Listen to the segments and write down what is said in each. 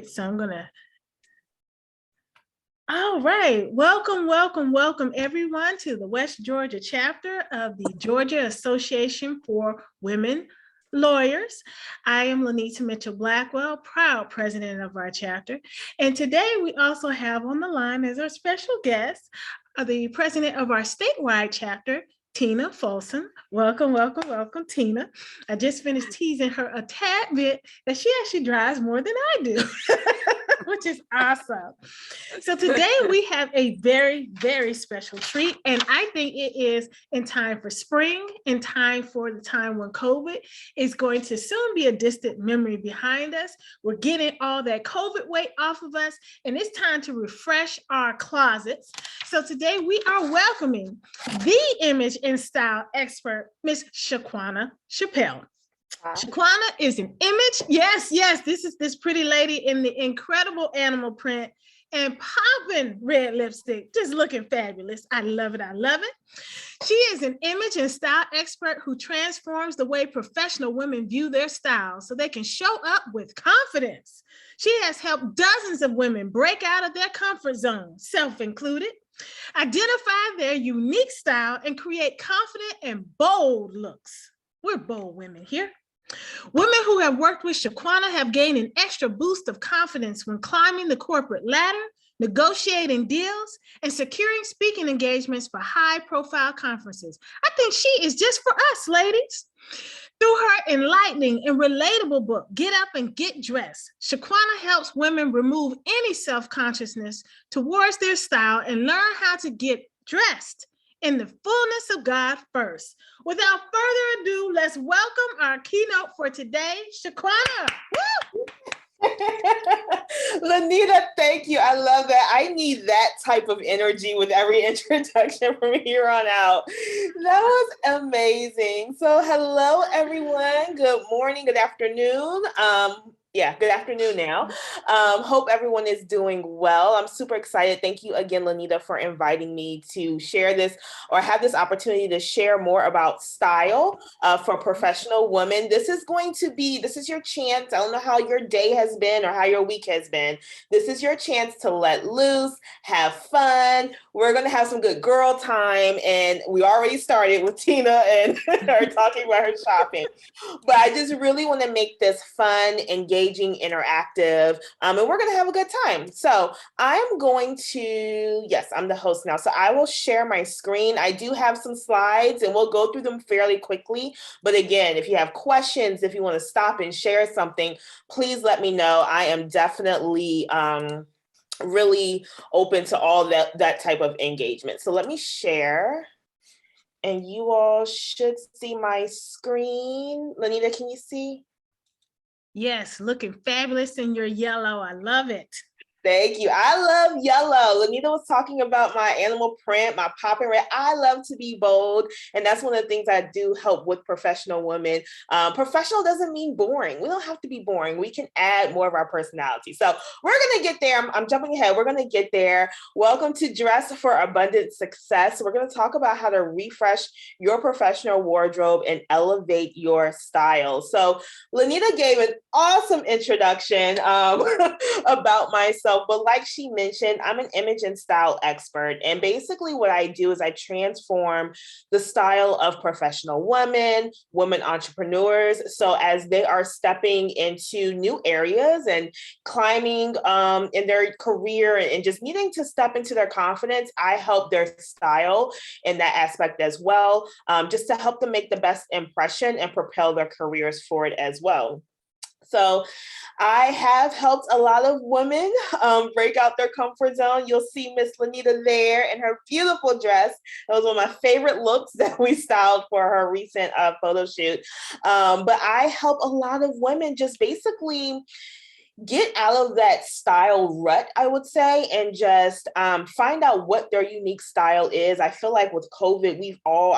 So I'm gonna, all right, welcome everyone to the West Georgia chapter of the Georgia Association for Women Lawyers. I am Lanita Mitchell-Blackwell, proud president of our chapter. And today we also have on the line as our special guest, the president of our statewide chapter, Tina Folsom. Welcome, Tina. I just finished teasing her a tad bit that she actually drives more than I do, which is awesome. So today we have a very, very special treat, and I think it is in time for spring, in time for the time when COVID is going to soon be a distant memory behind us. We're getting all that COVID weight off of us, and it's time to refresh our closets. So today we are welcoming the image and style expert, Miss Shaquanna Chappelle. Hi. Shaquanna is an image. Yes, this is this pretty lady in the incredible animal print and popping red lipstick, just looking fabulous. I love it. She is an image and style expert who transforms the way professional women view their style so they can show up with confidence. She has helped dozens of women break out of their comfort zone, self included, identify their unique style, and create confident and bold looks. We're bold women here. Women who have worked with Shaquanna have gained an extra boost of confidence when climbing the corporate ladder, negotiating deals, and securing speaking engagements for high-profile conferences. I think she is just for us, ladies. Through her enlightening and relatable book, Get Up and Get Dressed, Shaquanna helps women remove any self-consciousness towards their style and learn how to get dressed in the fullness of God first. Without further ado, let's welcome our keynote for today, Shaquanna. Woo! Lanita, thank you. I love that. I need that type of energy with every introduction from here on out. That was amazing. So hello, everyone. Good morning, good afternoon. Good afternoon now. Hope everyone is doing well. I'm super excited. Thank you again, Lanita, for inviting me to share this or have this opportunity to share more about style for professional women. This is your chance. I don't know how your day has been or how your week has been. This is your chance to let loose, have fun. We're going to have some good girl time. And we already started with Tina and her talking about her shopping. But I just really want to make this fun, engaging, interactive, and we're going to have a good time. So I'm the host now. So I will share my screen. I do have some slides and we'll go through them fairly quickly. But again, if you have questions, if you want to stop and share something, please let me know. I am definitely really open to all that type of engagement. So let me share. And you all should see my screen. Lanita, can you see? Yes, looking fabulous in your yellow. I love it. Thank you. I love yellow. Lanita was talking about my animal print, my popping red. I love to be bold. And that's one of the things I do help with professional women. Professional doesn't mean boring. We don't have to be boring. We can add more of our personality. So we're going to get there. I'm jumping ahead. We're going to get there. Welcome to Dress for Abundant Success. We're going to talk about how to refresh your professional wardrobe and elevate your style. So Lanita gave an awesome introduction about myself. But like she mentioned, I'm an image and style expert. And basically what I do is I transform the style of professional women entrepreneurs. So as they are stepping into new areas and climbing in their career and just needing to step into their confidence, I help their style in that aspect as well, just to help them make the best impression and propel their careers forward as well. So I have helped a lot of women break out their comfort zone. You'll see Miss Lanita there in her beautiful dress. That was one of my favorite looks that we styled for her recent photo shoot. But I help a lot of women just basically get out of that style rut, I would say, and just find out what their unique style is. I feel like with COVID, we all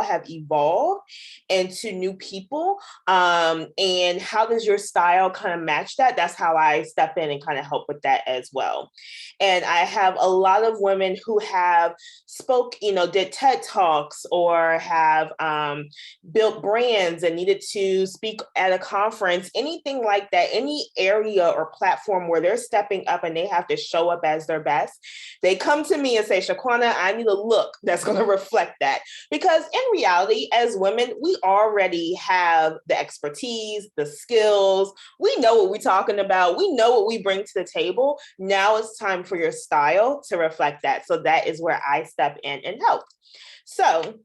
have evolved into new people. And how does your style kind of match that? That's how I step in and kind of help with that as well. And I have a lot of women who have did TED Talks or have built brands and needed to speak at a conference, anything like that. at any area or platform where they're stepping up and they have to show up as their best, they come to me and say, Shaquanna, I need a look that's going to reflect that. Because in reality, as women, we already have the expertise, the skills. We know what we're talking about. We know what we bring to the table. Now it's time for your style to reflect that. So that is where I step in and help. So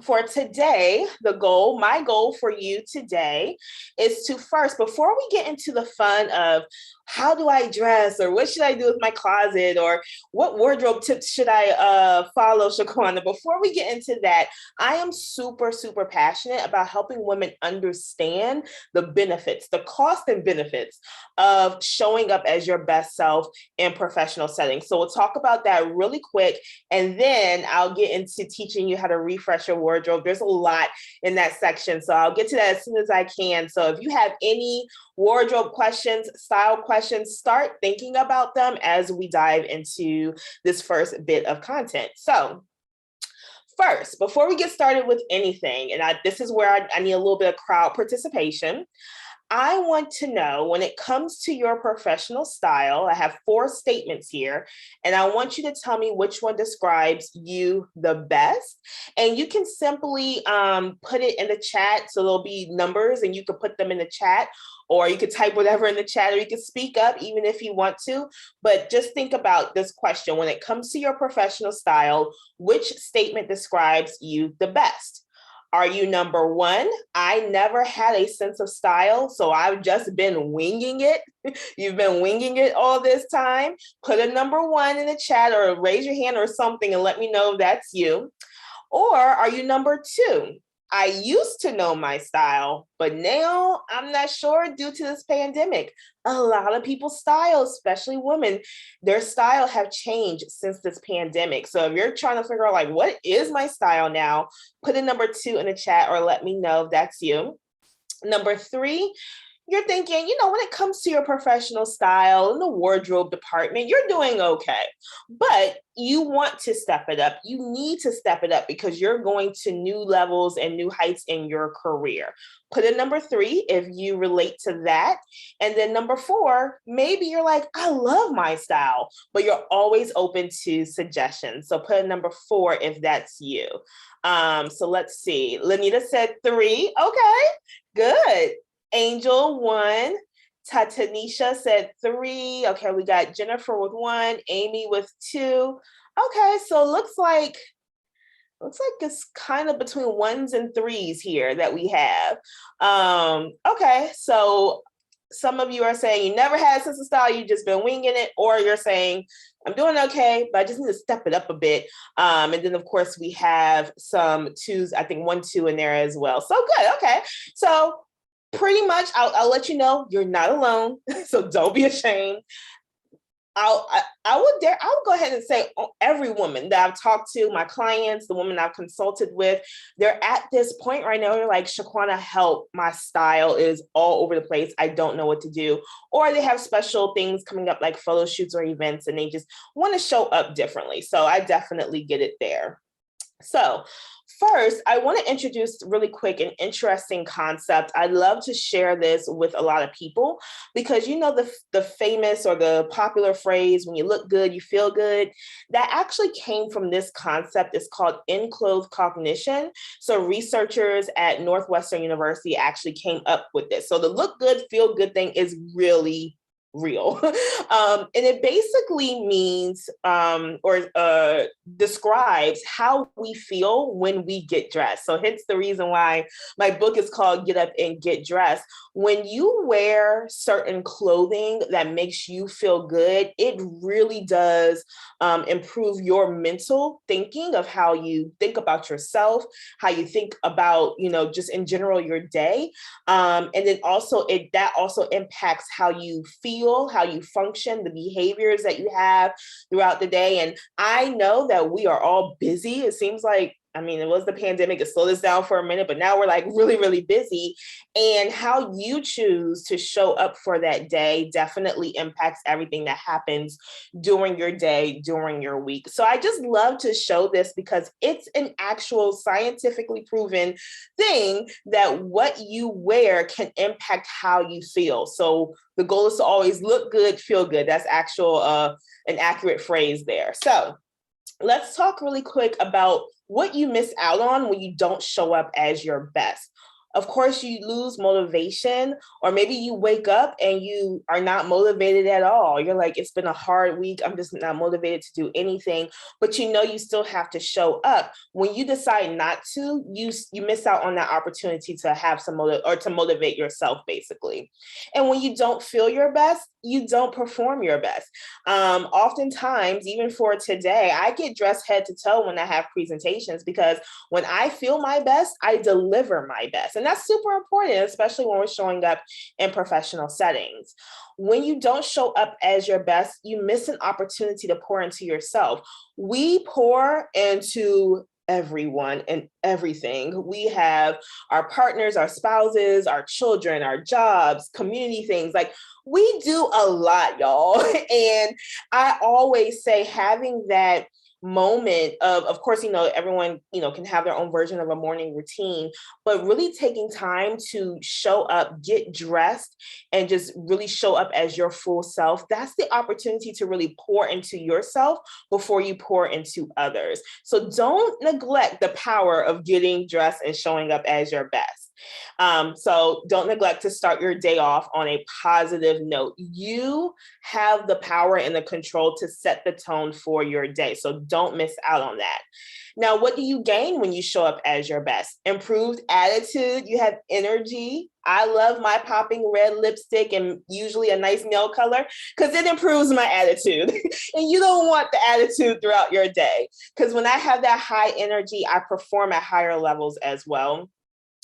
for today, my goal for you today is to first, before we get into the fun of how do I dress, or what should I do with my closet, or what wardrobe tips should I follow, Shaquanna, before we get into that, I am super, super passionate about helping women understand the benefits, the cost and benefits of showing up as your best self in professional settings. So we'll talk about that really quick, and then I'll get into teaching you how to refresh your wardrobe. There's a lot in that section, so I'll get to that as soon as I can. So if you have any wardrobe questions, style questions, start thinking about them as we dive into this first bit of content. So first, before we get started with anything, and this is where I need a little bit of crowd participation, I want to know, when it comes to your professional style, I have 4 statements here, and I want you to tell me which one describes you the best. And you can simply put it in the chat. So there'll be numbers and you can put them in the chat, or you could type whatever in the chat, or you can speak up even if you want to. But just think about this question. When it comes to your professional style, which statement describes you the best? Are you number 1? I never had a sense of style, so I've just been winging it. You've been winging it all this time. Put a number 1 in the chat, or raise your hand or something and let me know if that's you. Or are you number 2? I used to know my style, but now I'm not sure due to this pandemic. A lot of people's style, especially women, their style have changed since this pandemic. So if you're trying to figure out, like, what is my style now, put a number 2 in the chat or let me know if that's you. Number 3, you're thinking, when it comes to your professional style in the wardrobe department, you're doing okay, but you want to step it up. You need to step it up because you're going to new levels and new heights in your career. Put a number 3 if you relate to that. And then number 4, maybe you're like, I love my style, but you're always open to suggestions. So put a number 4 if that's you. So let's see. Lanita said 3. Okay, good. Angel 1, Tatanisha said 3. Okay, we got Jennifer with 1, Amy with 2. Okay, so looks like it's kind of between 1s and 3s here that we have. Okay, so some of you are saying you never had a sense of style, you've just been winging it, or you're saying I'm doing okay, but I just need to step it up a bit. And then of course we have some 2s, I think 1, 2 in there as well. So good, okay. So pretty much, I'll let you know you're not alone, so don't be ashamed. I would go ahead and say every woman that I've talked to, my clients, the women I've consulted with, they're at this point right now. They're like, Shaquanna, help! My style is all over the place. I don't know what to do. Or they have special things coming up like photo shoots or events, and they just want to show up differently. So I definitely get it there. So first, I want to introduce really quick an interesting concept. I'd love to share this with a lot of people because the famous or the popular phrase, when you look good, you feel good, that actually came from this concept. It's called enclothed cognition. So researchers at Northwestern University actually came up with this. So the look good, feel good thing is really real. And it basically means or describes how we feel when we get dressed. So hence the reason why my book is called Get Up and Get Dressed. When you wear certain clothing that makes you feel good, it really does improve your mental thinking of how you think about yourself, how you think about, just in general, your day. And then also that also impacts how you feel, how you function, the behaviors that you have throughout the day. And I know that we are all busy. It seems like I mean, it was the pandemic, it slowed us down for a minute, but now we're like really, really busy. And how you choose to show up for that day definitely impacts everything that happens during your day, during your week. So I just love to show this because it's an actual scientifically proven thing that what you wear can impact how you feel. So the goal is to always look good, feel good. That's actual an accurate phrase there. So let's talk really quick about what you miss out on when you don't show up as your best. Of course, you lose motivation, or maybe you wake up and you are not motivated at all. You're like, it's been a hard week. I'm just not motivated to do anything, but you know you still have to show up. When you decide not to, you miss out on that opportunity to have some or to motivate yourself, basically. And when you don't feel your best, you don't perform your best. Oftentimes, even for today, I get dressed head to toe when I have presentations because when I feel my best, I deliver my best. And that's super important, especially when we're showing up in professional settings. When you don't show up as your best, you miss an opportunity to pour into yourself. We pour into everyone and everything. We have our partners, our spouses, our children, our jobs, community things. Like, we do a lot, y'all. And I always say having that moment of course, everyone, can have their own version of a morning routine, but really taking time to show up, get dressed, and just really show up as your full self. That's the opportunity to really pour into yourself before you pour into others. So don't neglect the power of getting dressed and showing up as your best. So don't neglect to start your day off on a positive note. You have the power and the control to set the tone for your day. So don't miss out on that. Now, what do you gain when you show up as your best? Improved attitude. You have energy. I love my popping red lipstick and usually a nice nail color because it improves my attitude. And you don't want the attitude throughout your day, because when I have that high energy, I perform at higher levels as well.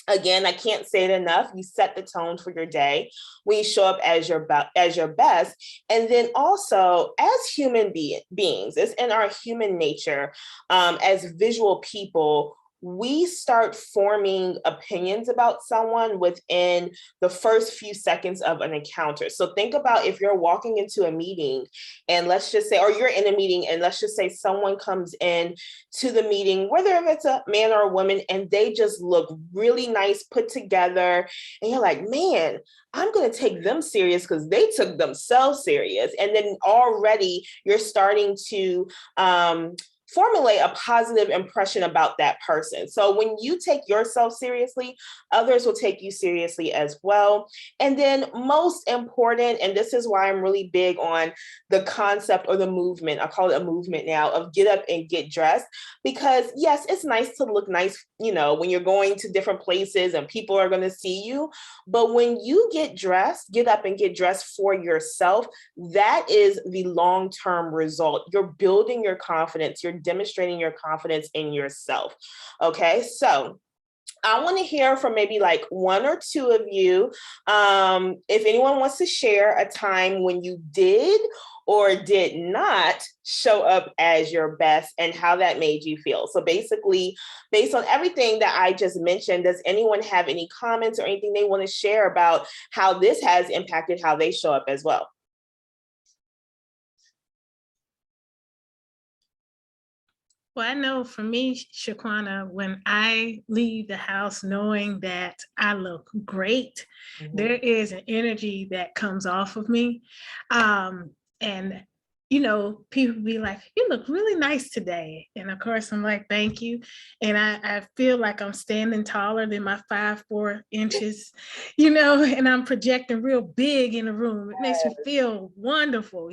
Again, I can't say it enough. You set the tone for your day when you show up as your best. And then also, as human beings, it's in our human nature, as visual people, we start forming opinions about someone within the first few seconds of an encounter. So think about if you're walking into a meeting and let's just say, or you're in a meeting and let's just say someone comes in to the meeting, whether if it's a man or a woman, and they just look really nice, put together, and you're like, man, I'm going to take them serious because they took themselves serious. And then already you're starting to formulate a positive impression about that person. So when you take yourself seriously, others will take you seriously as well. And then most important, and this is why I'm really big on the concept or the movement, I call it a movement now, of get up and get dressed. Because yes, it's nice to look nice, when you're going to different places and people are going to see you. But when you get dressed, get up and get dressed for yourself, that is the long-term result. You're building your confidence. You're demonstrating your confidence in yourself. Okay, so I want to hear from maybe like one or two of you. If anyone wants to share a time when you did or did not show up as your best and how that made you feel. So basically, based on everything that I just mentioned, does anyone have any comments or anything they want to share about how this has impacted how they show up as well? Well, I know for me, Shaquanna, when I leave the house knowing that I look great, there is an energy that comes off of me. And people be like, you look really nice today. And of course, I'm like, thank you. And I feel like I'm standing taller than my 5'4" inches, and I'm projecting real big in the room. It makes me feel wonderful.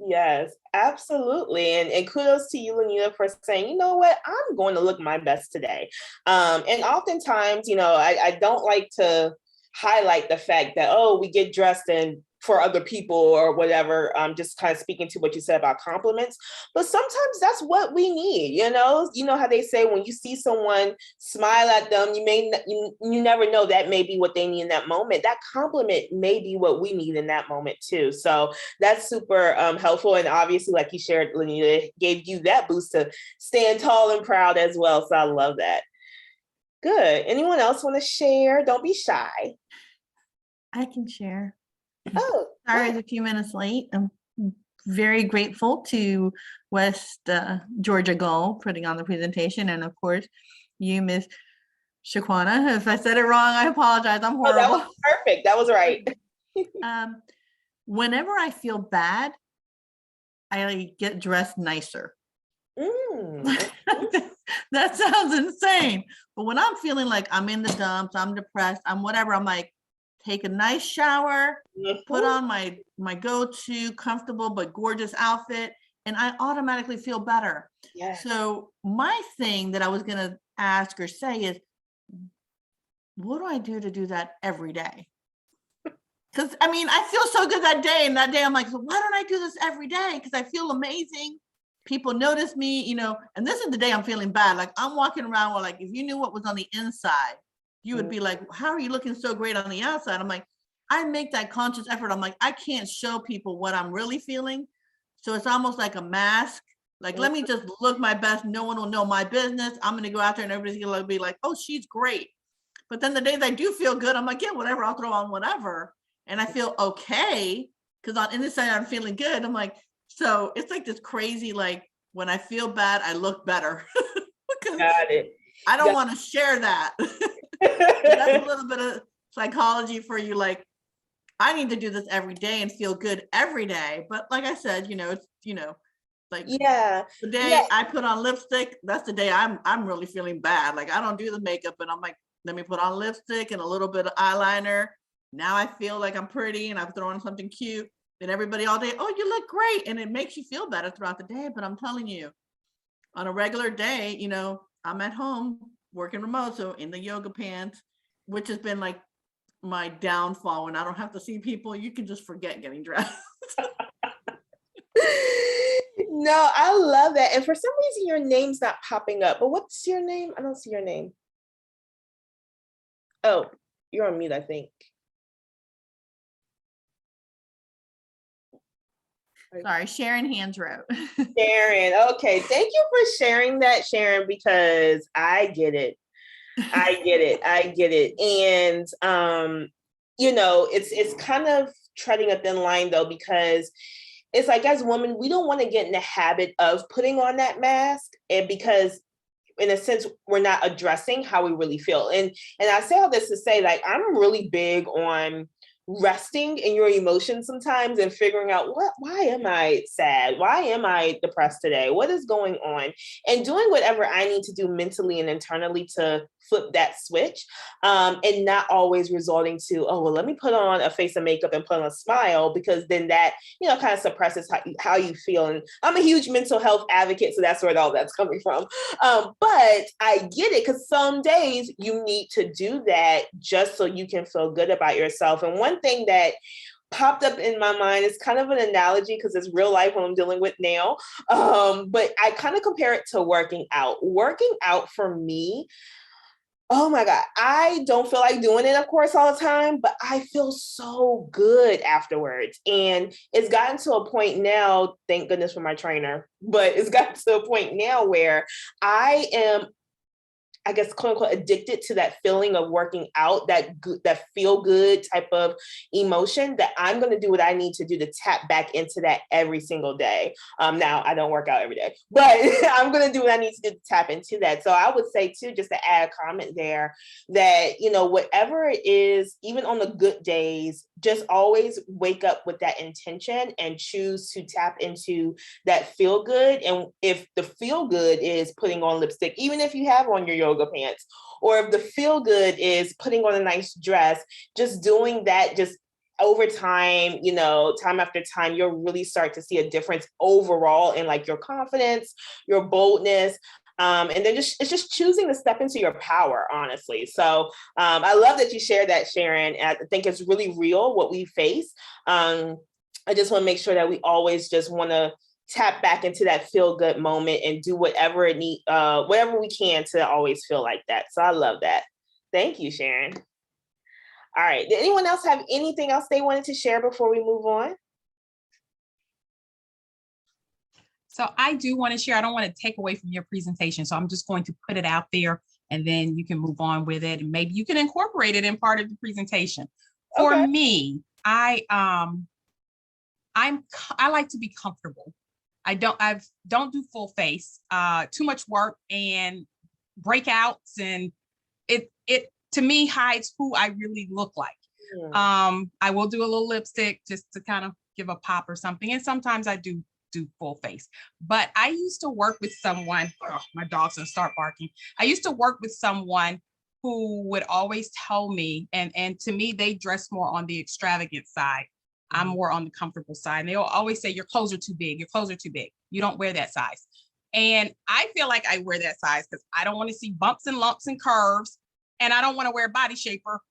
Yes, absolutely. And kudos to you, Lanita, for saying, you know what, I'm going to look my best today. And oftentimes, I don't like to highlight the fact that, oh, we get dressed and for other people or whatever, just kind of speaking to what you said about compliments. But sometimes that's what we need, you know how they say when you see someone, smile at them, you never know, that may be what they need in that moment. That compliment may be what we need in that moment too. So that's super helpful. And obviously, like you shared, Lanita, gave you that boost to stand tall and proud as well. So I love that. Good. Anyone else want to share? Don't be shy. I can share. Oh, Sorry, I was a few minutes late. I'm very grateful to West Georgia GAWL putting on the presentation, and of course, you, Miss Shaquanna. If I said it wrong, I apologize. I'm horrible. that was perfect. That was right. Whenever I feel bad, I get dressed nicer. That sounds insane, but when I'm feeling like I'm in the dumps, I'm depressed, I'm whatever, I'm like, take a nice shower, put on my go-to comfortable but gorgeous outfit, and I automatically feel better. Yes. So my thing that I was gonna ask or say is, what do I do to do that every day? Because I mean, I feel so good that day, and that day I'm like, so why don't I do this every day? Because I feel amazing. People notice me, you know, and this is the day I'm feeling bad. Like I'm walking around with, like, if you knew what was on the inside, you would be like, how are you looking so great on the outside? I'm like, I make that conscious effort. I'm like, I can't show people what I'm really feeling. So it's almost like a mask. Like, let me just look my best. No one will know my business. I'm going to go out there and everybody's going to be like, oh, she's great. But then the days I do feel good, I'm like, yeah, whatever, I'll throw on whatever. And I feel okay because on the inside, I'm feeling good. I'm like, so it's like this crazy, like when I feel bad, I look better. Got it. I don't want to share that. That's a little bit of psychology for you. Like, I need to do this every day and feel good every day. But like I said, you know, it's, you know, like the day I put on lipstick, that's the day I'm really feeling bad. Like I don't do the makeup and I'm like, let me put on lipstick and a little bit of eyeliner. Now I feel like I'm pretty and I've thrown on something cute. And everybody all day, oh, you look great. And it makes you feel better throughout the day. But I'm telling you, on a regular day, you know, I'm at home working remote, so in the yoga pants, which has been like my downfall. When I don't have to see people, you can just forget getting dressed. No, I love that. And for some reason, your name's not popping up. But what's your name? I don't see your name. Oh, you're on mute, I think. Sorry, Sharon hands wrote. Sharon, okay. Thank you for sharing that, Sharon, because I get it. I get it. And you know, it's kind of treading a thin line though, because it's like as women, we don't want to get in the habit of putting on that mask, and because in a sense, we're not addressing how we really feel. And I say all this to say, like, I'm really big on resting in your emotions sometimes and figuring out why am I sad? Why am I depressed today? What is going on? And doing whatever I need to do mentally and internally to flip that switch, and not always resorting to, oh, well, let me put on a face of makeup and put on a smile, because then that, you know, kind of suppresses how you feel. And I'm a huge mental health advocate, so that's where all that's coming from. But I get it, because some days you need to do that just so you can feel good about yourself. And one thing that popped up in my mind is kind of an analogy, because it's real life what I'm dealing with now. But I kind of compare it to working out. Working out for me, oh my God, I don't feel like doing it, of course, all the time, but I feel so good afterwards. And it's gotten to a point now, thank goodness for my trainer, but it's gotten to a point now where I am, I guess, quote unquote, addicted to that feeling of working out, that feel good type of emotion, that I'm going to do what I need to do to tap back into that every single day. Now I don't work out every day, but I'm going to do what I need to do to tap into that. So I would say too, just to add a comment there, that, you know, whatever it is, even on the good days, just always wake up with that intention and choose to tap into that feel good. And if the feel good is putting on lipstick, even if you have on your yoga pants, or if the feel good is putting on a nice dress, just doing that, just over time, you know, time after time, you'll really start to see a difference overall in like your confidence, your boldness. And then it's just choosing to step into your power, honestly. So I love that you shared that, Sharon. I think it's really real what we face. I just want to make sure that we always just want to tap back into that feel good moment and do whatever whatever we can to always feel like that. So I love that. Thank you, Sharon. All right. Did anyone else have anything else they wanted to share before we move on? So I do want to share, I don't want to take away from your presentation. So I'm just going to put it out there and then you can move on with it. And maybe you can incorporate it in part of the presentation. For me, I like to be comfortable. I don't do full face, too much work and breakouts, and it to me hides who I really look like. I will do a little lipstick just to kind of give a pop or something. And sometimes I do full face. But I used to work with someone, my dog's gonna start barking. I used to work with someone who would always tell me, and to me, they dress more on the extravagant side. I'm more on the comfortable side. And they'll always say, your clothes are too big. Your clothes are too big. You don't wear that size. And I feel like I wear that size because I don't want to see bumps and lumps and curves. And I don't want to wear a body shaper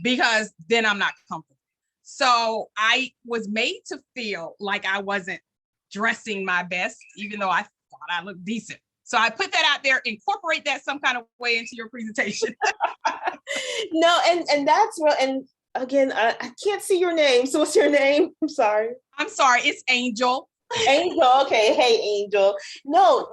because then I'm not comfortable. So I was made to feel like I wasn't dressing my best, even though I thought I looked decent. So I put that out there, incorporate that some kind of way into your presentation. No, and that's real. And again, I can't see your name. So what's your name? I'm sorry. It's Angel. Angel. Okay. Hey, Angel. No,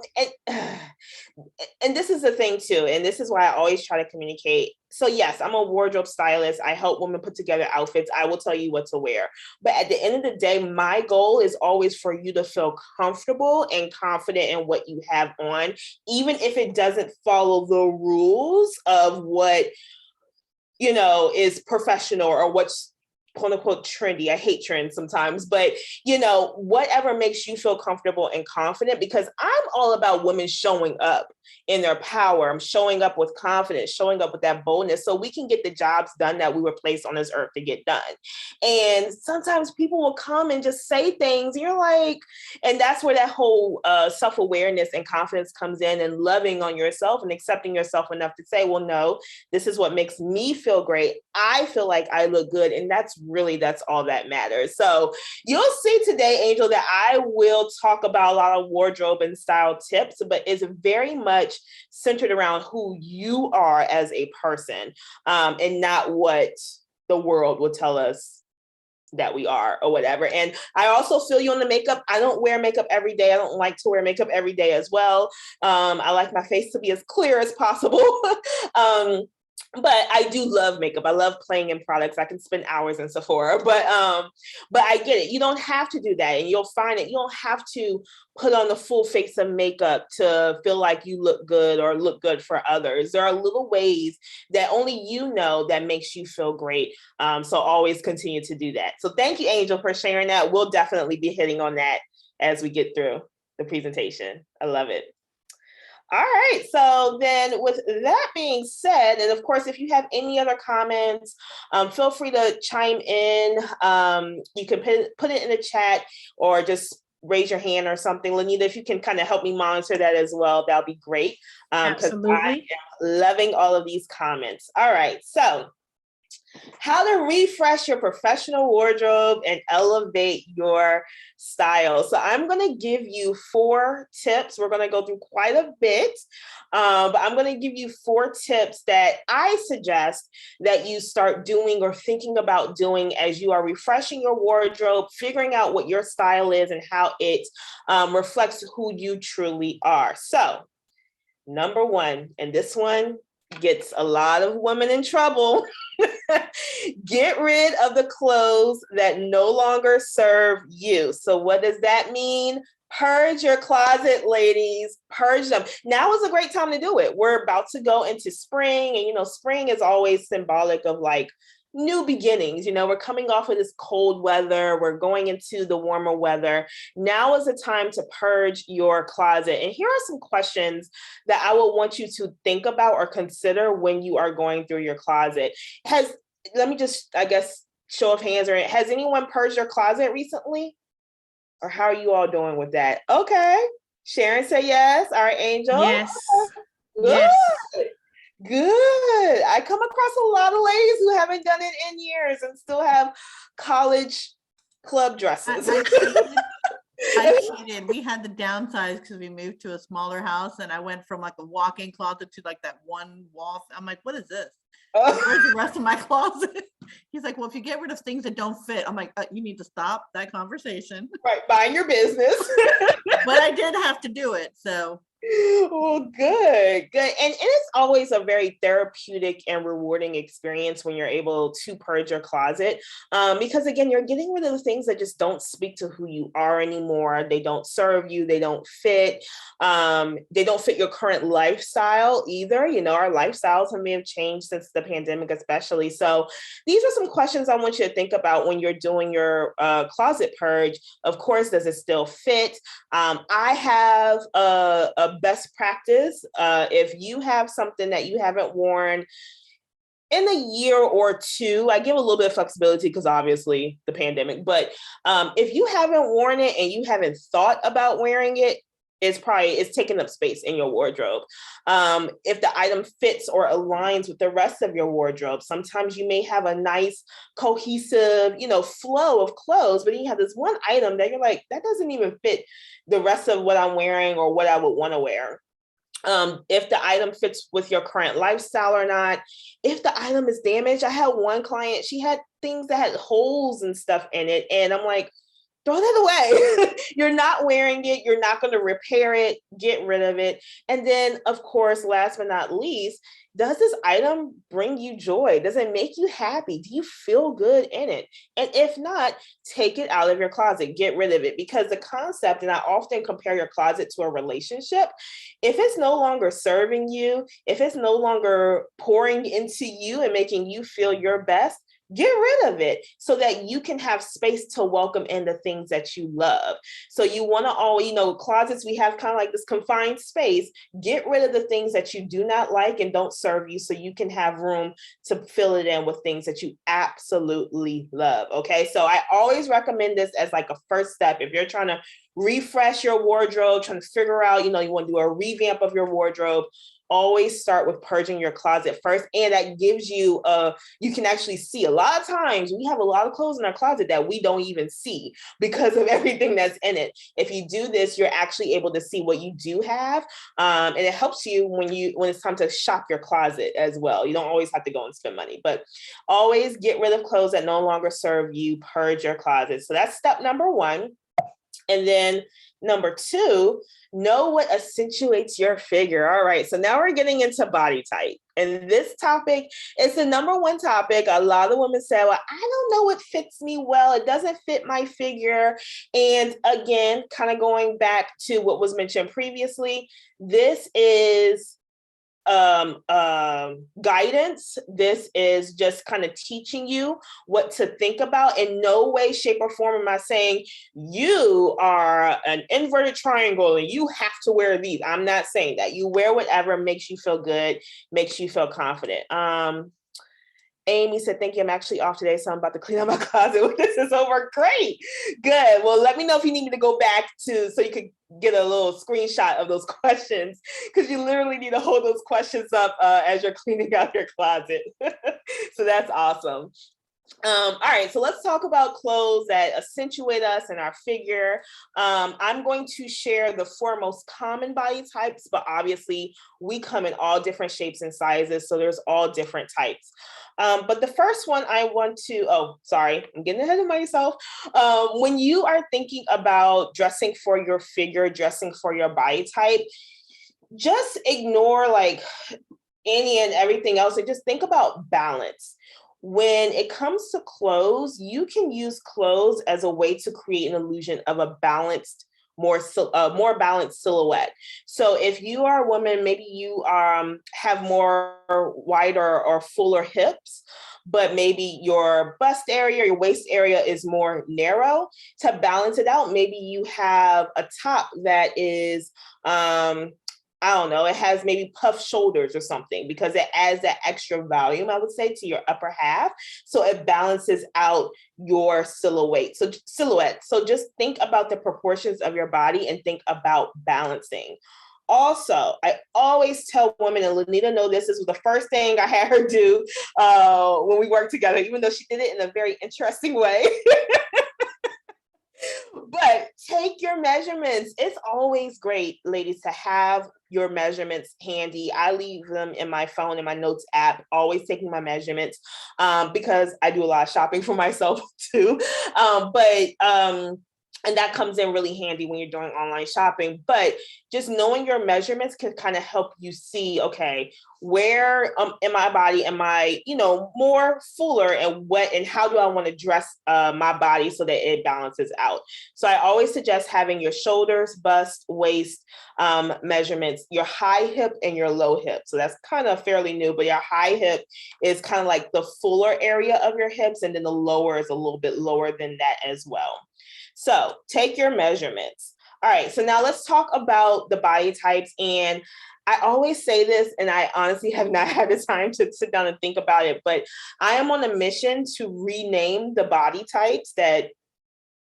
and this is the thing too. And this is why I always try to communicate. So yes, I'm a wardrobe stylist. I help women put together outfits. I will tell you what to wear. But at the end of the day, my goal is always for you to feel comfortable and confident in what you have on, even if it doesn't follow the rules of what, is professional or what's quote unquote trendy. I hate trends sometimes, but whatever makes you feel comfortable and confident, because I'm all about women showing up in their power. I'm showing up with confidence, showing up with that boldness so we can get the jobs done that we were placed on this earth to get done. And sometimes people will come and just say things. You're like, and that's where that whole self-awareness and confidence comes in, and loving on yourself and accepting yourself enough to say, well, no, this is what makes me feel great. I feel like I look good. And that's all that matters. So you'll see today, Angel, that I will talk about a lot of wardrobe and style tips, but it's very much centered around who you are as a person, and not what the world will tell us that we are or whatever. And I also feel you on the makeup. I don't wear makeup every day. I don't like to wear makeup every day as well. I like my face to be as clear as possible. But I do love makeup. I love playing in products. I can spend hours in Sephora, but I get it. You don't have to do that. And you'll find it. You don't have to put on the full face of makeup to feel like you look good or look good for others. There are little ways that only you know that makes you feel great. So always continue to do that. So thank you, Angel, for sharing that. We'll definitely be hitting on that as we get through the presentation. I love it. All right, so then with that being said, and of course, if you have any other comments, feel free to chime in. You can put it in the chat or just raise your hand or something. Lanita, if you can kind of help me monitor that as well, that'll be great. Absolutely. I am loving all of these comments. All right, so how to refresh your professional wardrobe and elevate your style. So I'm going to give you 4 tips. We're going to go through quite a bit, but I'm going to give you 4 tips that I suggest that you start doing or thinking about doing as you are refreshing your wardrobe, figuring out what your style is and how it reflects who you truly are. So number 1, and this one gets a lot of women in trouble. Get rid of the clothes that no longer serve you. So what does that mean? Purge your closet, ladies. Purge them. Now is a great time to do it. We're about to go into spring, and spring is always symbolic of like new beginnings. We're coming off of this cold weather. We're going into the warmer weather. Now is the time to purge your closet. And here are some questions that I would want you to think about or consider when you are going through your closet. Let me just, I guess, show of hands, has anyone purged your closet recently? Or how are you all doing with that? Okay. Sharon said yes. All right, Angel. Yes. Good. Yes. Good. I come across a lot of ladies who haven't done it in years and still have college club dresses. I cheated. We had to downsize because we moved to a smaller house, and I went from like a walk-in closet to like that one wall. I'm like, what is this? Where's the rest of my closet? He's like, well, if you get rid of things that don't fit, I'm like, you need to stop that conversation. Right, mind your business. But I did have to do it, so. Well, good. And it's always a very therapeutic and rewarding experience when you're able to purge your closet. Because again, you're getting rid of the things that just don't speak to who you are anymore. They don't serve you. They don't fit. They don't fit your current lifestyle either. You know, our lifestyles may have changed since the pandemic, especially. So these are some questions I want you to think about when you're doing your closet purge. Of course, does it still fit? I have a best practice. If you have something that you haven't worn in a year or two, I give a little bit of flexibility because obviously the pandemic, but if you haven't worn it and you haven't thought about wearing it, it's taking up space in your wardrobe. If the item fits or aligns with the rest of your wardrobe, sometimes you may have a nice cohesive, flow of clothes, but then you have this one item that you're like, that doesn't even fit the rest of what I'm wearing or what I would want to wear. If the item fits with your current lifestyle or not. If the item is damaged, I had one client, she had things that had holes and stuff in it. And I'm like, throw that away. You're not wearing it. You're not going to repair it. Get rid of it. And then, of course, last but not least, does this item bring you joy? Does it make you happy? Do you feel good in it? And if not, take it out of your closet. Get rid of it. Because the concept, and I often compare your closet to a relationship, if it's no longer serving you, if it's no longer pouring into you and making you feel your best, get rid of it so that you can have space to welcome in the things that you love. So you want to always, closets, we have kind of like this confined space. Get rid of the things that you do not like and don't serve you so you can have room to fill it in with things that you absolutely love. Okay. So I always recommend this as like a first step. If you're trying to refresh your wardrobe, trying to figure out, you want to do a revamp of your wardrobe, always start with purging your closet first. And that gives you, you can actually see. A lot of times we have a lot of clothes in our closet that we don't even see because of everything that's in it. If you do this, you're actually able to see what you do have. And it helps you when it's time to shop your closet as well. You don't always have to go and spend money, but always get rid of clothes that no longer serve you. Purge your closet. So that's step number one. And then number two, know what accentuates your figure. All right, so now we're getting into body type. And this topic is the number one topic. A lot of women say, well, I don't know what fits me well. It doesn't fit my figure. And again, kind of going back to what was mentioned previously, this is guidance. This is just kind of teaching you what to think about. In no way, shape, or form am I saying you are an inverted triangle and you have to wear these. I'm not saying that. You wear whatever makes you feel good, makes you feel confident. Amy said, thank you. I'm actually off today, so I'm about to clean up my closet when this is over. Great. Good. Well, let me know if you need me to go back so you could get a little screenshot of those questions, because you literally need to hold those questions up as you're cleaning out your closet. So that's awesome. All right, so let's talk about clothes that accentuate us and our figure. I'm going to share the 4 most common body types, but obviously we come in all different shapes and sizes, so there's all different types. But the first one I want to, I'm getting ahead of myself. When you are thinking about dressing for your figure, dressing for your body type, just ignore like any and everything else and just think about balance. When it comes to clothes, you can use clothes as a way to create an illusion of a balanced, more balanced silhouette. So if you are a woman, maybe you have more wider or fuller hips, but maybe your bust area, your waist area is more narrow. To balance it out, maybe you have a top that is I don't know, it has maybe puffed shoulders or something, because it adds that extra volume, I would say, to your upper half. So it balances out your silhouette. So just think about the proportions of your body and think about balancing. Also, I always tell women, and Lanita know this was the first thing I had her do when we worked together, even though she did it in a very interesting way. But take your measurements. It's always great, ladies, to have your measurements handy. I leave them in my phone, in my notes app, always taking my measurements, because I do a lot of shopping for myself too. And that comes in really handy when you're doing online shopping. But just knowing your measurements can kind of help you see, okay, where in my body am I, more fuller, and how do I want to dress my body so that it balances out? So I always suggest having your shoulders, bust, waist measurements, your high hip and your low hip. So that's kind of fairly new, but your high hip is kind of like the fuller area of your hips, and then the lower is a little bit lower than that as well. So take your measurements. All right, so now let's talk about the body types. And I always say this, and I honestly have not had the time to sit down and think about it, but I am on a mission to rename the body types that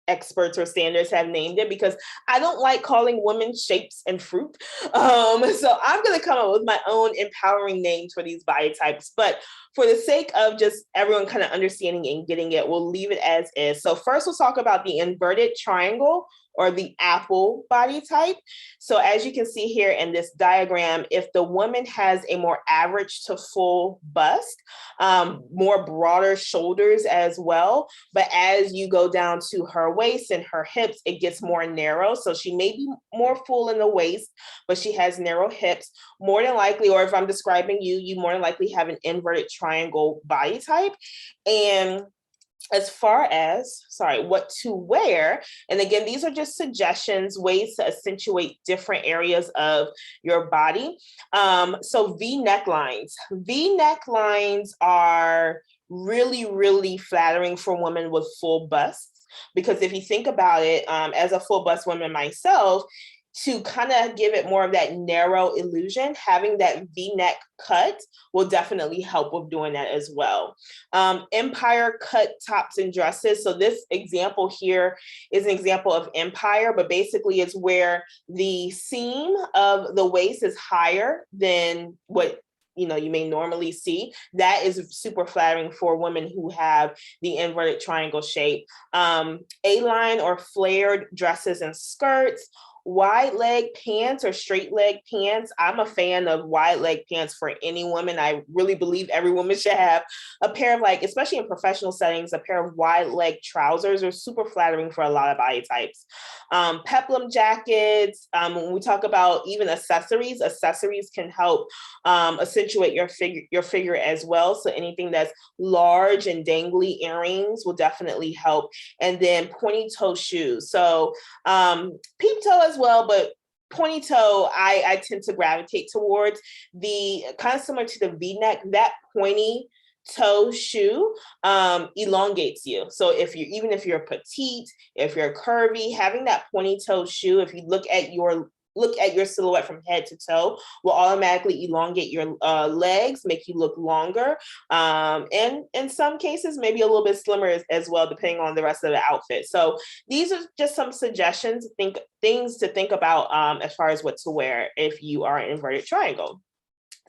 experts or standards have named it, because I don't like calling women shapes and fruit. So I'm going to come up with my own empowering names for these body types. But for the sake of just everyone kind of understanding and getting it, we'll leave it as is. So first we'll talk about the inverted triangle, or the apple body type. So as you can see here in this diagram, if the woman has a more average to full bust, more broader shoulders as well, but as you go down to her waist and her hips, it gets more narrow. So she may be more full in the waist, but she has narrow hips, more than likely, or if I'm describing you, you more than likely have an inverted triangle body type. And as far as, what to wear, and again, these are just suggestions, ways to accentuate different areas of your body. So V necklines. V necklines are really, really flattering for women with full busts, because if you think about it, as a full bust woman myself, to kind of give it more of that narrow illusion, having that V-neck cut will definitely help with doing that as well. Empire cut tops and dresses. So this example here is an example of empire, but basically it's where the seam of the waist is higher than what you may normally see. That is super flattering for women who have the inverted triangle shape. A-line or flared dresses and skirts, wide leg pants or straight leg pants. I'm a fan of wide leg pants for any woman. I really believe every woman should have a pair of, especially in professional settings, a pair of wide leg trousers are super flattering for a lot of body types. Peplum jackets. When we talk about even accessories can help accentuate your figure as well. So anything that's large and dangly earrings will definitely help. And then pointy toe shoes. So peep toe as well, but pointy toe, I tend to gravitate towards. The kind of similar to the V-neck, that pointy toe shoe elongates you. So if you're petite, if you're curvy, having that pointy toe shoe, if you look at your silhouette from head to toe, will automatically elongate your legs, make you look longer, and in some cases maybe a little bit slimmer as well, depending on the rest of the outfit. So these are just some suggestions, things to think about as far as what to wear if you are an inverted triangle.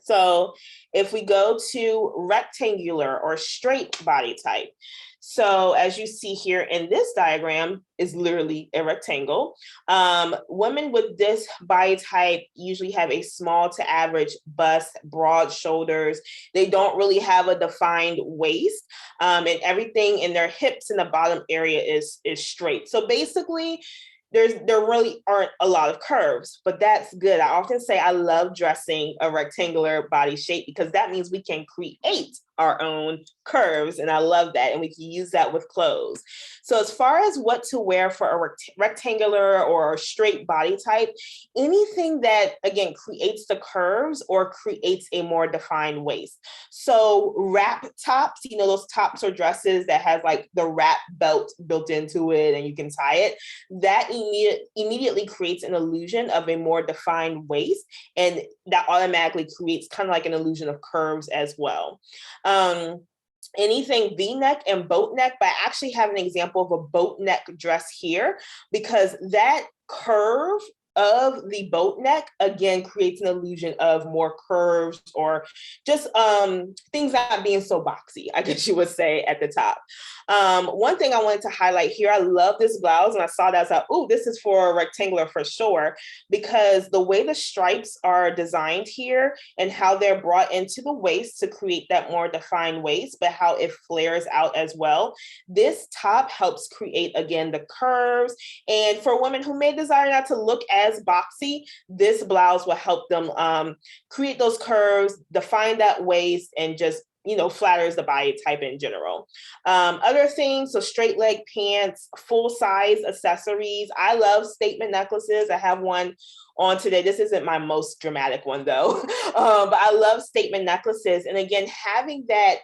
So if we go to rectangular or straight body type, so as you see here in this diagram is literally a rectangle. Women with this body type usually have a small to average bust, broad shoulders. They don't really have a defined waist, and everything in their hips in the bottom area is straight. So basically, there really aren't a lot of curves, but that's good. I often say I love dressing a rectangular body shape because that means we can create our own curves. And I love that. And we can use that with clothes. So as far as what to wear for a rectangular or straight body type, anything that, again, creates the curves or creates a more defined waist. So wrap tops, you know, those tops or dresses that has like the wrap belt built into it and you can tie it, that immediately creates an illusion of a more defined waist. And that automatically creates kind of like an illusion of curves as well. Anything V-neck and boat neck, but I actually have an example of a boat neck dress here because that curve of the boat neck, again, creates an illusion of more curves or just things not being so boxy, I guess you would say at the top. One thing I wanted to highlight here, I love this blouse and I saw that, I was like, oh, this is for a rectangular for sure, because the way the stripes are designed here and how they're brought into the waist to create that more defined waist, but how it flares out as well. This top helps create, again, the curves. And for women who may desire not to look as boxy, this blouse will help them create those curves, define that waist, and just, you know, flatters the body type in general. Other things, so straight leg pants, full size accessories. I love statement necklaces. I have one on today. This isn't my most dramatic one though, but I love statement necklaces. And again, having that,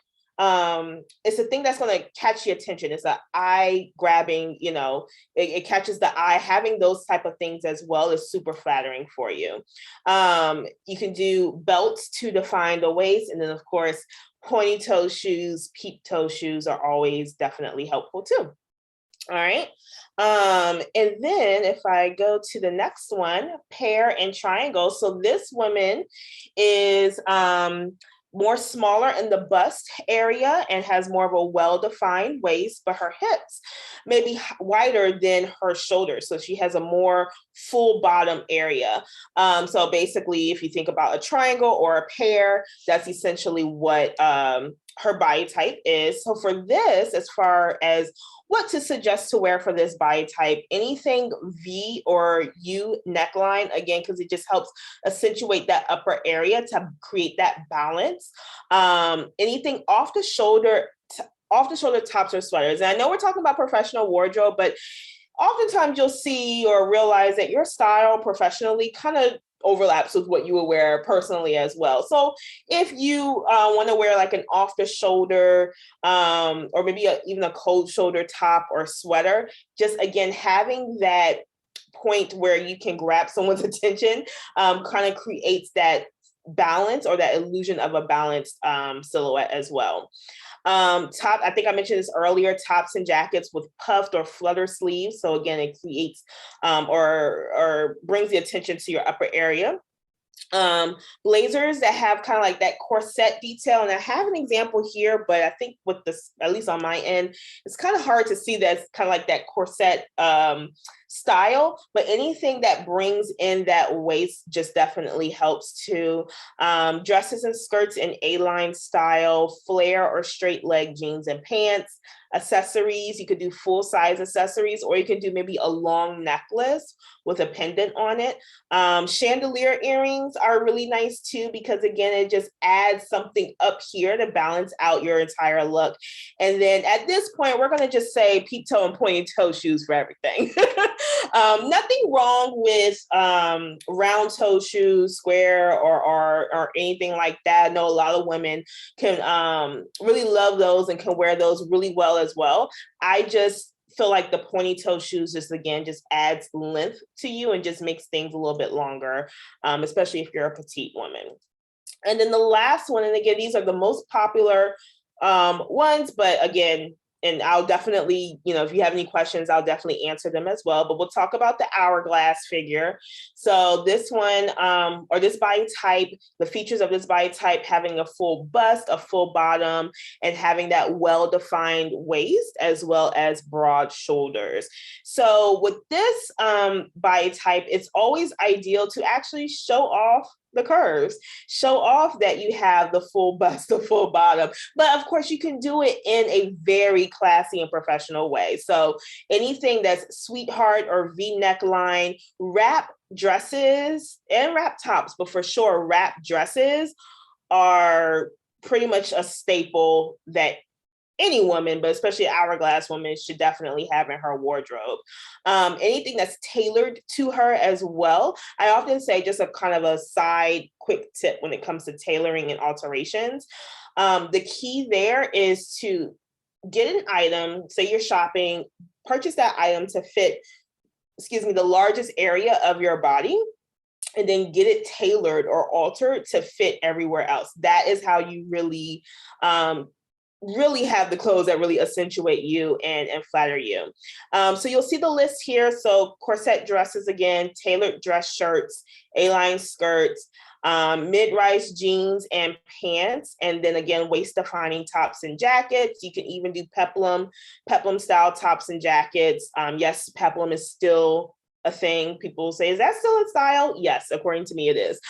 it's a thing that's going to catch your attention. It's an eye grabbing, you know, it catches the eye. Having those type of things as well is super flattering for you. You can do belts to define the waist. And then of course, pointy toe shoes, peep toe shoes are always definitely helpful too. All right. And then if I go to the next one, pear and triangle. So this woman is more smaller in the bust area and has more of a well-defined waist, but her hips may be wider than her shoulders. So she has a more full bottom area. So basically, if you think about a triangle or a pear, that's essentially what her body type is. So for this, as far as what to suggest to wear for this body type, anything V or U neckline, again, because it just helps accentuate that upper area to create that balance. Anything off the shoulder tops or sweaters. And I know we're talking about professional wardrobe, but oftentimes you'll see or realize that your style professionally kind of overlaps with what you would wear personally as well. So if you want to wear like an off the shoulder or maybe even a cold shoulder top or sweater, just again, having that point where you can grab someone's attention kind of creates that balance or that illusion of a balanced silhouette as well. Top, I think I mentioned this earlier, tops and jackets with puffed or flutter sleeves. So again, it creates or brings the attention to your upper area. Blazers that have kind of like that corset detail. And I have an example here, but I think with this, at least on my end, it's kind of hard to see that it's kind of like that corset style, but anything that brings in that waist just definitely helps to. Dresses and skirts in A-line style, flare or straight leg jeans and pants. Accessories, you could do full size accessories, or you could do maybe a long necklace with a pendant on it. Chandelier earrings are really nice too, because again, it just adds something up here to balance out your entire look. And then at this point, we're gonna just say peep toe and pointy toe shoes for everything. Nothing wrong with round toe shoes, square or anything like that. I know a lot of women can really love those and can wear those really well as well. I just feel like the pointy toe shoes just adds length to you and just makes things a little bit longer, especially if you're a petite woman. And then the last one, and again, these are the most popular ones, but again, and I'll definitely, if you have any questions, I'll definitely answer them as well. But we'll talk about the hourglass figure. So this one, or this body type, the features of this body type, having a full bust, a full bottom, and having that well-defined waist, as well as broad shoulders. So with this body type, it's always ideal to actually show off the curves, show off that you have the full bust, the full bottom. But of course, you can do it in a very classy and professional way. So anything that's sweetheart or V neckline, wrap dresses and wrap tops, but for sure, wrap dresses are pretty much a staple that any woman, but especially hourglass woman, should definitely have in her wardrobe. Anything that's tailored to her as well. I often say, just a kind of a side quick tip when it comes to tailoring and alterations. The key there is to get an item, say you're shopping, purchase that item to fit, the largest area of your body, and then get it tailored or altered to fit everywhere else. That is how you really have the clothes that really accentuate you and flatter you. So you'll see the list here. So corset dresses, again, tailored dress shirts, A-line skirts, mid-rise jeans and pants, and then again, waist-defining tops and jackets. You can even do peplum style tops and jackets. Yes, peplum is still a thing. People say, is that still in style? Yes, according to me, it is.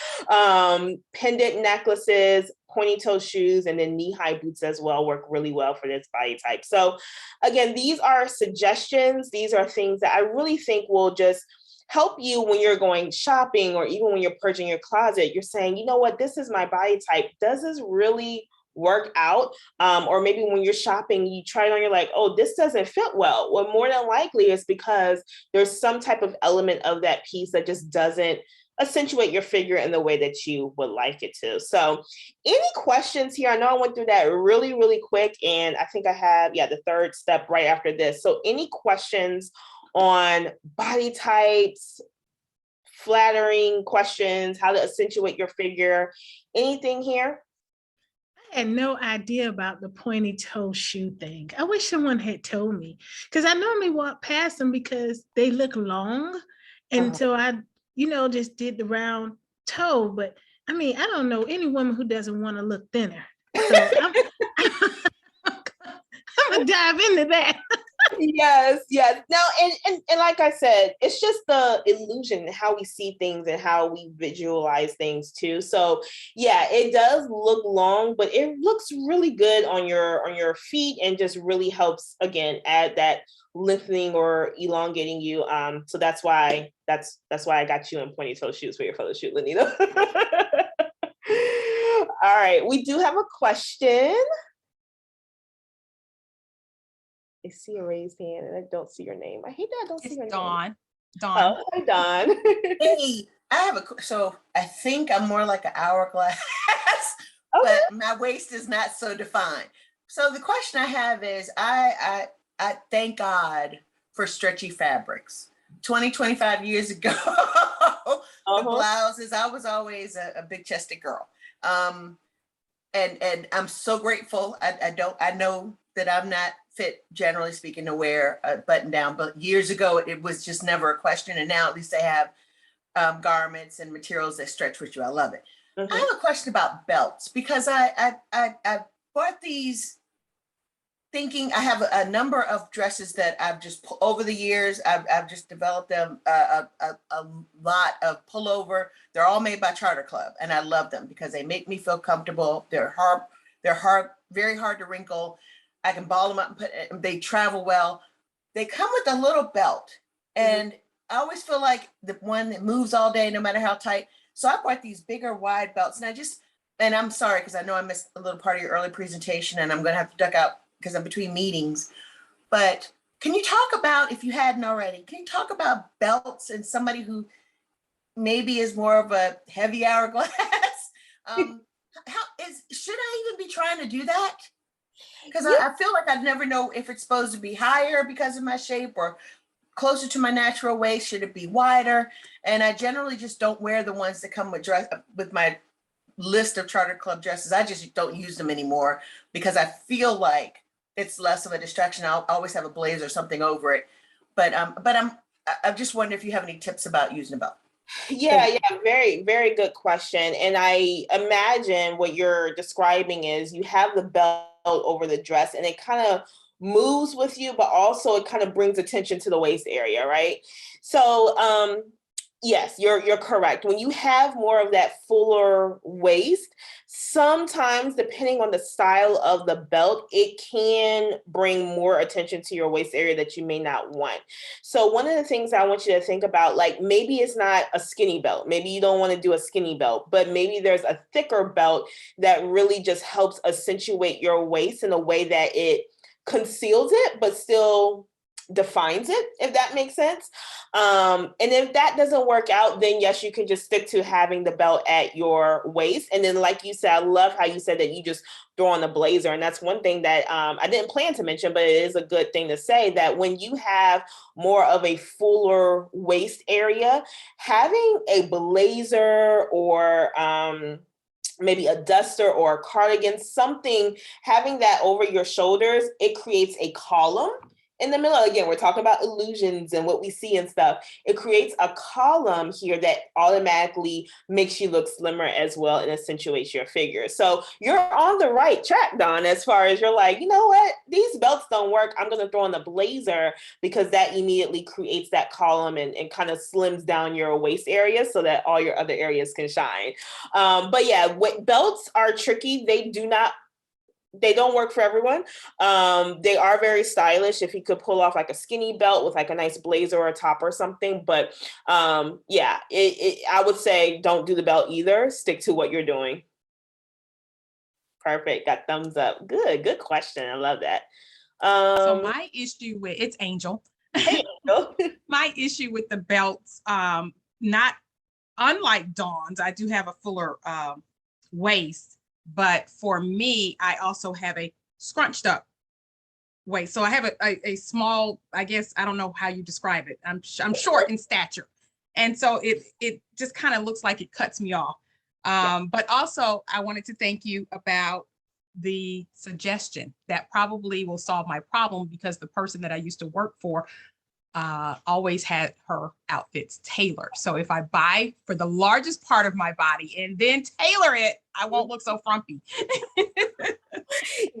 Pendant necklaces, pointy toe shoes, and then knee-high boots as well work really well for this body type. So again, these are suggestions. These are things that I really think will just help you when you're going shopping, or even when you're purging your closet. You're saying, you know what, this is my body type. Does this really work out? Or maybe when you're shopping, you try it on, you're like, oh, this doesn't fit well. Well, more than likely it's because there's some type of element of that piece that just doesn't accentuate your figure in the way that you would like it to. So any questions here? I know I went through that really, really quick, and I think I have, the third step right after this. So any questions on body types, flattering questions, how to accentuate your figure, anything here? I had no idea about the pointy toe shoe thing. I wish someone had told me, because I normally walk past them because they look long. And so I, just did the round toe. But I mean, I don't know any woman who doesn't want to look thinner. So I'm gonna dive into that. Yes. Now, and like I said, it's just the illusion, how we see things and how we visualize things too. So yeah, it does look long, but it looks really good on your feet, and just really helps, again, add that lengthening or elongating you. So that's why I got you in pointy toe shoes for your photo shoot, Lanita. All right, we do have a question. I see a raised hand and I don't see your name. I hate that I don't see your name. Dawn. Oh, hi, Dawn. Hey, I have so I think I'm more like an hourglass, Okay. but my waist is not so defined. So the question I have is, I thank God for stretchy fabrics. 25 years ago, the blouses, I was always a big chested girl. And I'm so grateful. I know that I'm not fit, generally speaking, to wear a button down, but years ago it was just never a question. And now at least they have garments and materials that stretch with you. I love it. I have a question about belts, because I bought these thinking I have a number of dresses that I've just over the years, I've just developed them a lot of pullover. They're all made by Charter Club, and I love them because they make me feel comfortable. They're hard, very hard to wrinkle. I can ball them up and they travel well. They come with a little belt, and I always feel like the one that moves all day, no matter how tight. So I bought these bigger, wide belts, and I'm sorry, because I know I missed a little part of your early presentation, and I'm going to have to duck out because I'm between meetings. But can you talk about, if you hadn't already, can you talk about belts and somebody who maybe is more of a heavy hourglass? Should I even be trying to do that? Because I feel like I'd never know if it's supposed to be higher because of my shape, or closer to my natural waist. Should it be wider? And I generally just don't wear the ones that come with my list of Charter Club dresses. I just don't use them anymore because I feel like it's less of a distraction. I'll always have a blazer or something over it. But I just wonder if you have any tips about using a belt. Yeah, very, very good question. And I imagine what you're describing is you have the belt over the dress, and it kind of moves with you, but also it kind of brings attention to the waist area, right? So Yes, you're correct. When you have more of that fuller waist, sometimes depending on the style of the belt, it can bring more attention to your waist area that you may not want. So one of the things I want you to think about, like maybe it's not a skinny belt. Maybe you don't want to do a skinny belt, but maybe there's a thicker belt that really just helps accentuate your waist in a way that it conceals it, but still defines it, if that makes sense. And if that doesn't work out, then yes, you can just stick to having the belt at your waist. And then, like you said, I love how you said that you just throw on a blazer. And that's one thing that I didn't plan to mention, but it is a good thing to say, that when you have more of a fuller waist area, having a blazer or maybe a duster or a cardigan, something, having that over your shoulders, it creates a column in the middle. Again, we're talking about illusions and what we see and stuff. It creates a column here that automatically makes you look slimmer as well and accentuates your figure. So you're on the right track, Dawn, as far as you're like, you know what, these belts don't work, I'm going to throw on the blazer, because that immediately creates that column and kind of slims down your waist area so that all your other areas can shine. But yeah, belts are tricky. They don't work for everyone. They are very stylish if you could pull off like a skinny belt with like a nice blazer or a top or something. But yeah, I would say don't do the belt either. Stick to what you're doing. Perfect. Got thumbs up. Good question. I love that. So my issue with it's Angel. Hey, Angel. My issue with the belts, not unlike Dawn's, I do have a fuller waist. But for me, I also have a scrunched up waist. So I have a small, I guess, I don't know how you describe it. I'm short in stature. And so it just kind of looks like it cuts me off. But also I wanted to thank you about the suggestion that probably will solve my problem, because the person that I used to work for always had her outfits tailored. So if I buy for the largest part of my body and then tailor it, I won't look so frumpy.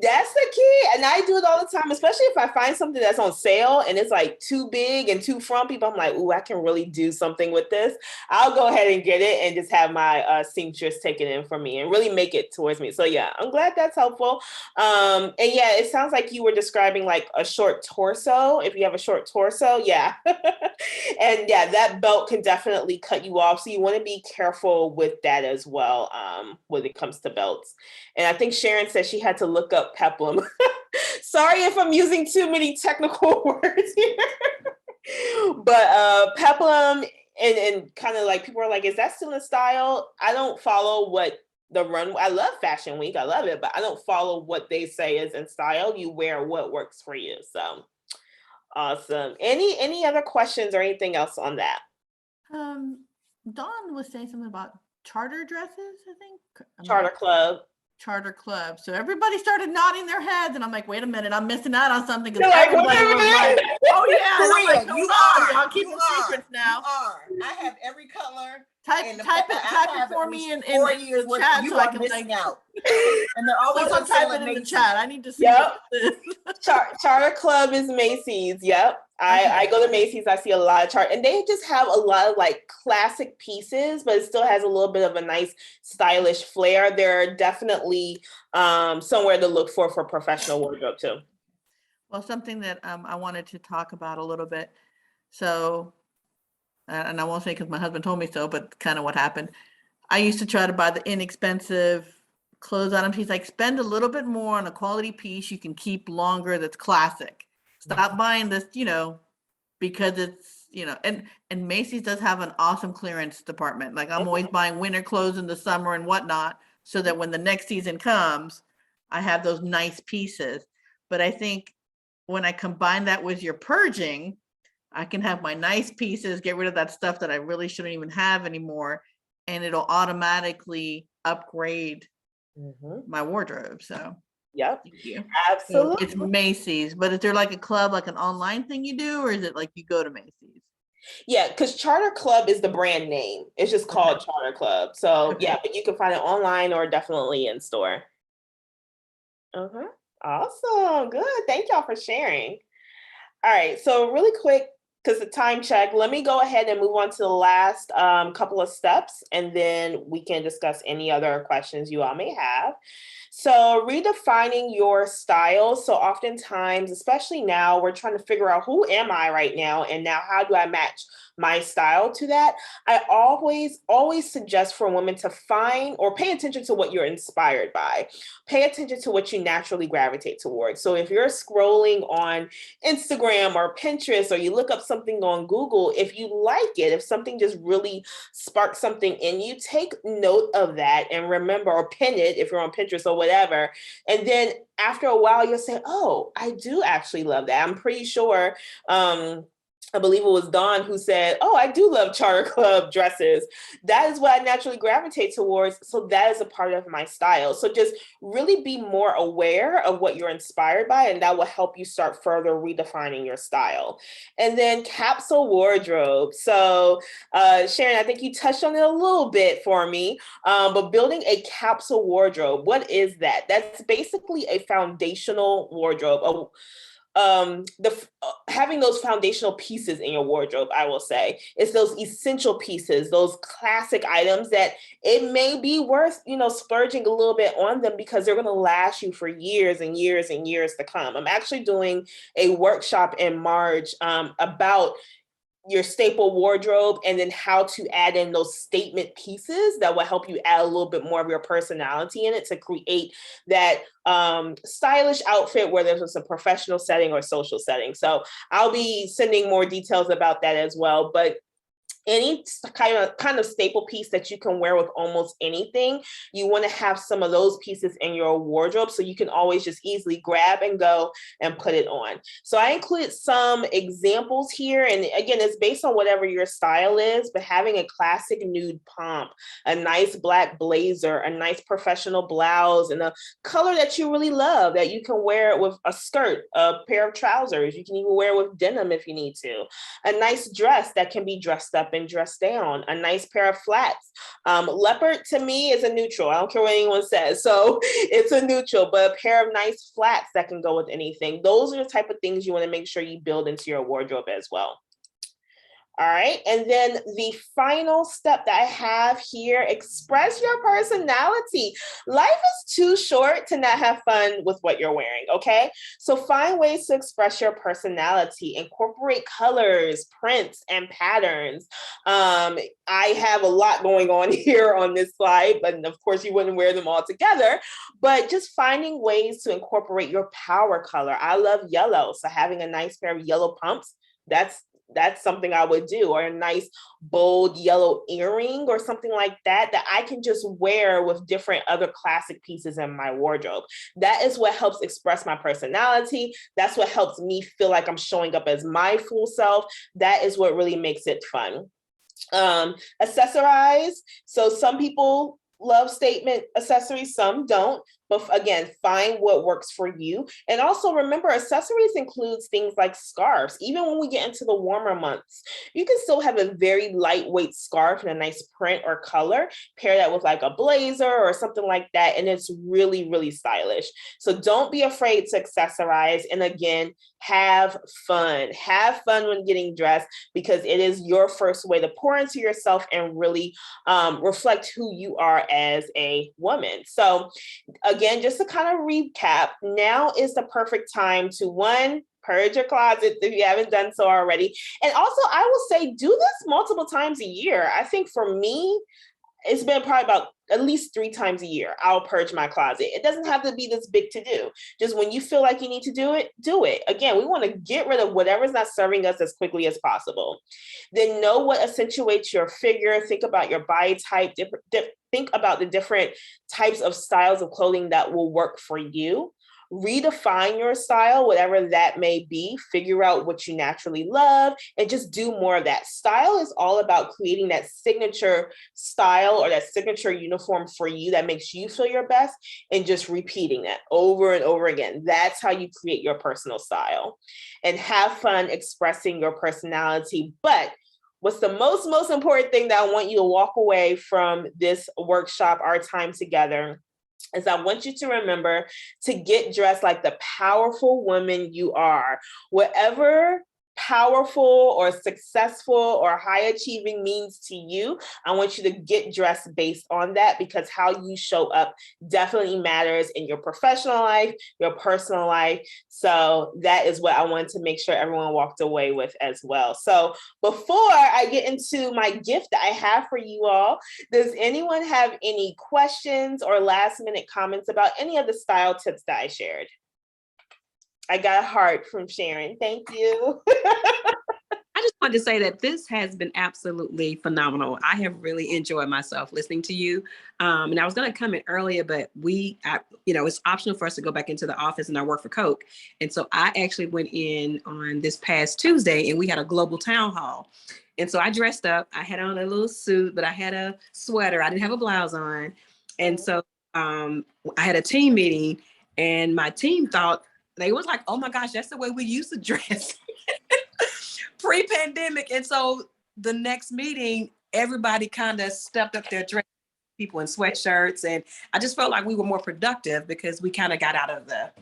That's the key. And I do it all the time, especially if I find something that's on sale and it's like too big and too frumpy, but I'm like, ooh, I can really do something with this. I'll go ahead and get it and just have my seamstress take it in for me and really make it towards me. So yeah, I'm glad that's helpful. And yeah, it sounds like you were describing like a short torso. If you have a short torso, yeah. And yeah, that belt can definitely cut you off. So you want to be careful with that as well when it comes to belts. And I think Sharon said she had to look up peplum. Sorry if I'm using too many technical words here. But peplum and kind of like people are like, is that still in style? I don't follow what the runway. I love Fashion Week. I love it, but I don't follow what they say is in style. You wear what works for you. So awesome. Any other questions or anything else on that? Dawn was saying something about charter dresses, I think. Charter Club. Charter Club. So everybody started nodding their heads, and I'm like, wait a minute, I'm missing out on something, because Like, everybody was like, oh yeah, and I'm like, you are. are. Y'all keeping secrets now. You are. I have every color. Type it for me in 4 years worth. chat, You so I are can missing think. out. And they're always Someone on sale type at it in the Macy's. chat. I need to see Yep. this. Charter Club is Macy's. Yep. I go to Macy's. I see a lot of chart, and they just have a lot of like classic pieces, but it still has a little bit of a nice stylish flair. They're definitely somewhere to look for professional wardrobe too. Well, something that I wanted to talk about a little bit. So, and I won't say because my husband told me so, but kind of what happened. I used to try to buy the inexpensive clothes items. He's like, spend a little bit more on a quality piece you can keep longer that's classic. Stop buying this, because it's, and Macy's does have an awesome clearance department. Like I'm always buying winter clothes in the summer and whatnot, so that when the next season comes, I have those nice pieces. But I think when I combine that with your purging, I can have my nice pieces, get rid of that stuff that I really shouldn't even have anymore, and it'll automatically upgrade my wardrobe. So yep, thank you. absolutely. So it's Macy's, but is there like a club, like an online thing you do, or is it like you go to Macy's? Yeah, because Charter Club is the brand name. It's just called Charter Club. So yeah, but you can find it online or definitely in store. Awesome. Good. Thank y'all for sharing. All right. So really quick, because the time check, let me go ahead and move on to the last couple of steps, and then we can discuss any other questions you all may have. So redefining your style. So oftentimes, especially now, we're trying to figure out who am I right now? And now how do I match my style to that? I always suggest for women to find or pay attention to what you're inspired by. Pay attention to what you naturally gravitate towards. So if you're scrolling on Instagram or Pinterest, or you look up something on Google, if you like it, if something just really sparks something in you, take note of that and remember, or pin it if you're on Pinterest or whatever. And then after a while, you'll say, oh, I do actually love that. I'm pretty sure, I believe it was Dawn who said, oh, I do love charter club dresses. That is what I naturally gravitate towards. So that is a part of my style. So just really be more aware of what you're inspired by, and that will help you start further redefining your style. And then capsule wardrobe. So Sharon, I think you touched on it a little bit for me, but building a capsule wardrobe, what is that? That's basically a foundational wardrobe. Having those foundational pieces in your wardrobe, I will say, it's those essential pieces, those classic items that it may be worth, splurging a little bit on them, because they're going to last you for years and years and years to come. I'm actually doing a workshop in March about your staple wardrobe, and then how to add in those statement pieces that will help you add a little bit more of your personality in it to create that stylish outfit, whether it's a professional setting or social setting. So I'll be sending more details about that as well. But any kind of staple piece that you can wear with almost anything, you want to have some of those pieces in your wardrobe, so you can always just easily grab and go and put it on. So I included some examples here, and again, it's based on whatever your style is, but having a classic nude pump, a nice black blazer, a nice professional blouse, and a color that you really love that you can wear with a skirt, a pair of trousers. You can even wear with denim if you need to. A nice dress that can be dressed up and dressed down, a nice pair of flats. Leopard to me is a neutral. I don't care what anyone says. So it's a neutral, but a pair of nice flats that can go with anything. Those are the type of things you want to make sure you build into your wardrobe as well. All right. And then the final step that I have here, express your personality. Life is too short to not have fun with what you're wearing. Okay. So find ways to express your personality, incorporate colors, prints, and patterns. I have a lot going on here on this slide, but of course you wouldn't wear them all together, but just finding ways to incorporate your power color. I love yellow. So having a nice pair of yellow pumps, that's something I would do, or a nice bold yellow earring or something like that I can just wear with different other classic pieces in my wardrobe. That is what helps express my personality. That's what helps me feel like I'm showing up as my full self. That is what really makes it fun. Accessorize. So some people love statement accessories, some don't. But again, find what works for you. And also remember, accessories includes things like scarves. Even when we get into the warmer months, you can still have a very lightweight scarf and a nice print or color. Pair that with like a blazer or something like that, and it's really, really stylish. So don't be afraid to accessorize. And again, have fun. Have fun when getting dressed, because it is your first way to pour into yourself and really reflect who you are as a woman. So again, just to kind of recap, now is the perfect time to, one, purge your closet if you haven't done so already. And also, I will say, do this multiple times a year. I think for me, it's been probably about at least 3 times a year, I'll purge my closet. It doesn't have to be this big to do. Just when you feel like you need to do it, do it. Again, we want to get rid of whatever's not serving us as quickly as possible. Then know what accentuates your figure. Think about your body type. Think about the different types of styles of clothing that will work for you. Redefine your style, whatever that may be. Figure out what you naturally love and just do more of that. Style is all about creating that signature style or that signature uniform for you that makes you feel your best, and just repeating that over and over again. That's how you create your personal style. And have fun expressing your personality. But what's the most important thing that I want you to walk away from this workshop, our time together, is I want you to remember to get dressed like the powerful woman you are. Whatever powerful or successful or high achieving means to you. I want you to get dressed based on that, because how you show up definitely matters in your professional life, your personal life. So that is what I wanted to make sure everyone walked away with as well. So before I get into my gift that I have for you all, does anyone have any questions or last minute comments about any of the style tips that I shared? I got a heart from Sharon. Thank you. I just wanted to say that this has been absolutely phenomenal. I have really enjoyed myself listening to you. And I was going to come in earlier, but it's optional for us to go back into the office, and I work for Coke. And so I actually went in on this past Tuesday, and we had a global town hall. And so I dressed up. I had on a little suit, but I had a sweater. I didn't have a blouse on. And so I had a team meeting, and my team thought, they was like, oh my gosh, that's the way we used to dress pre-pandemic. And so the next meeting, everybody kind of stepped up their dress, people in sweatshirts. And I just felt like we were more productive because we kind of got out of the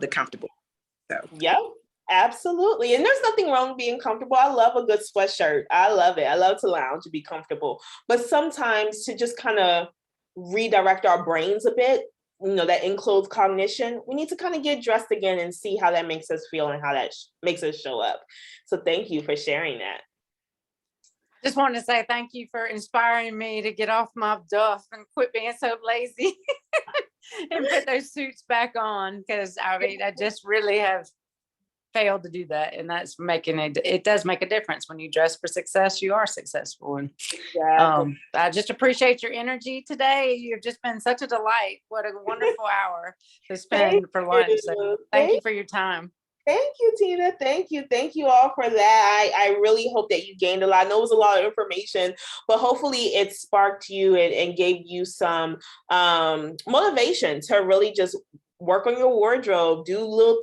comfortable. So. Yep, absolutely. And there's nothing wrong with being comfortable. I love a good sweatshirt. I love it. I love to lounge and be comfortable. But sometimes to just kind of redirect our brains a bit, that includes cognition, we need to kind of get dressed again and see how that makes us feel and how that makes us show up. So thank you for sharing that. Just wanted to say thank you for inspiring me to get off my duff and quit being so lazy and put those suits back on, because I just really have failed to do that, and that's it does make a difference. When you dress for success, you are successful. And I just appreciate your energy today. You've just been such a delight. What a wonderful hour to spend for lunch. So thank you for your time. Thank you, Tina. Thank you. Thank you all for that. I really hope that you gained a lot. I know it was a lot of information, but hopefully it sparked you and gave you some motivation to really just work on your wardrobe, do little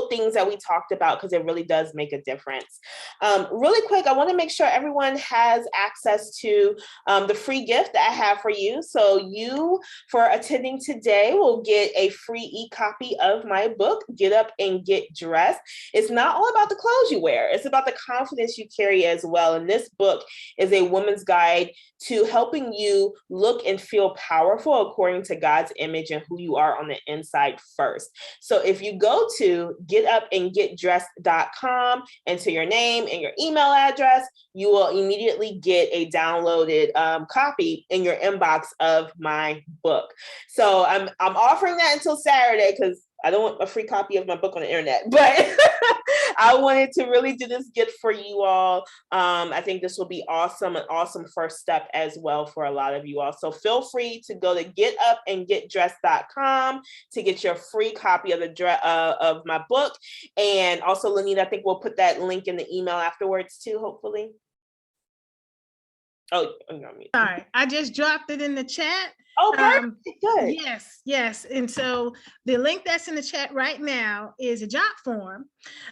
things that we talked about, because it really does make a difference. Really quick, I want to make sure everyone has access to the free gift that I have for you. So you, for attending today, will get a free e-copy of my book, Get Up and Get Dressed. It's not all about the clothes you wear. It's about the confidence you carry as well. And this book is a woman's guide to helping you look and feel powerful according to God's image and who you are on the inside first. So if you go to getupandgetdressed.com, enter your name and your email address, you will immediately get a downloaded copy in your inbox of my book. So I'm offering that until Saturday, because I don't want a free copy of my book on the internet, but I wanted to really do this gift for you all. I think this will be awesome, an awesome first step as well for a lot of you all. So feel free to go to getupandgetdressed.com to get your free copy of of my book. And also, Lanita, I think we'll put that link in the email afterwards too, hopefully. Oh, sorry, I just dropped it in the chat. Oh, perfect. Good. Yes. And so the link that's in the chat right now is a jot form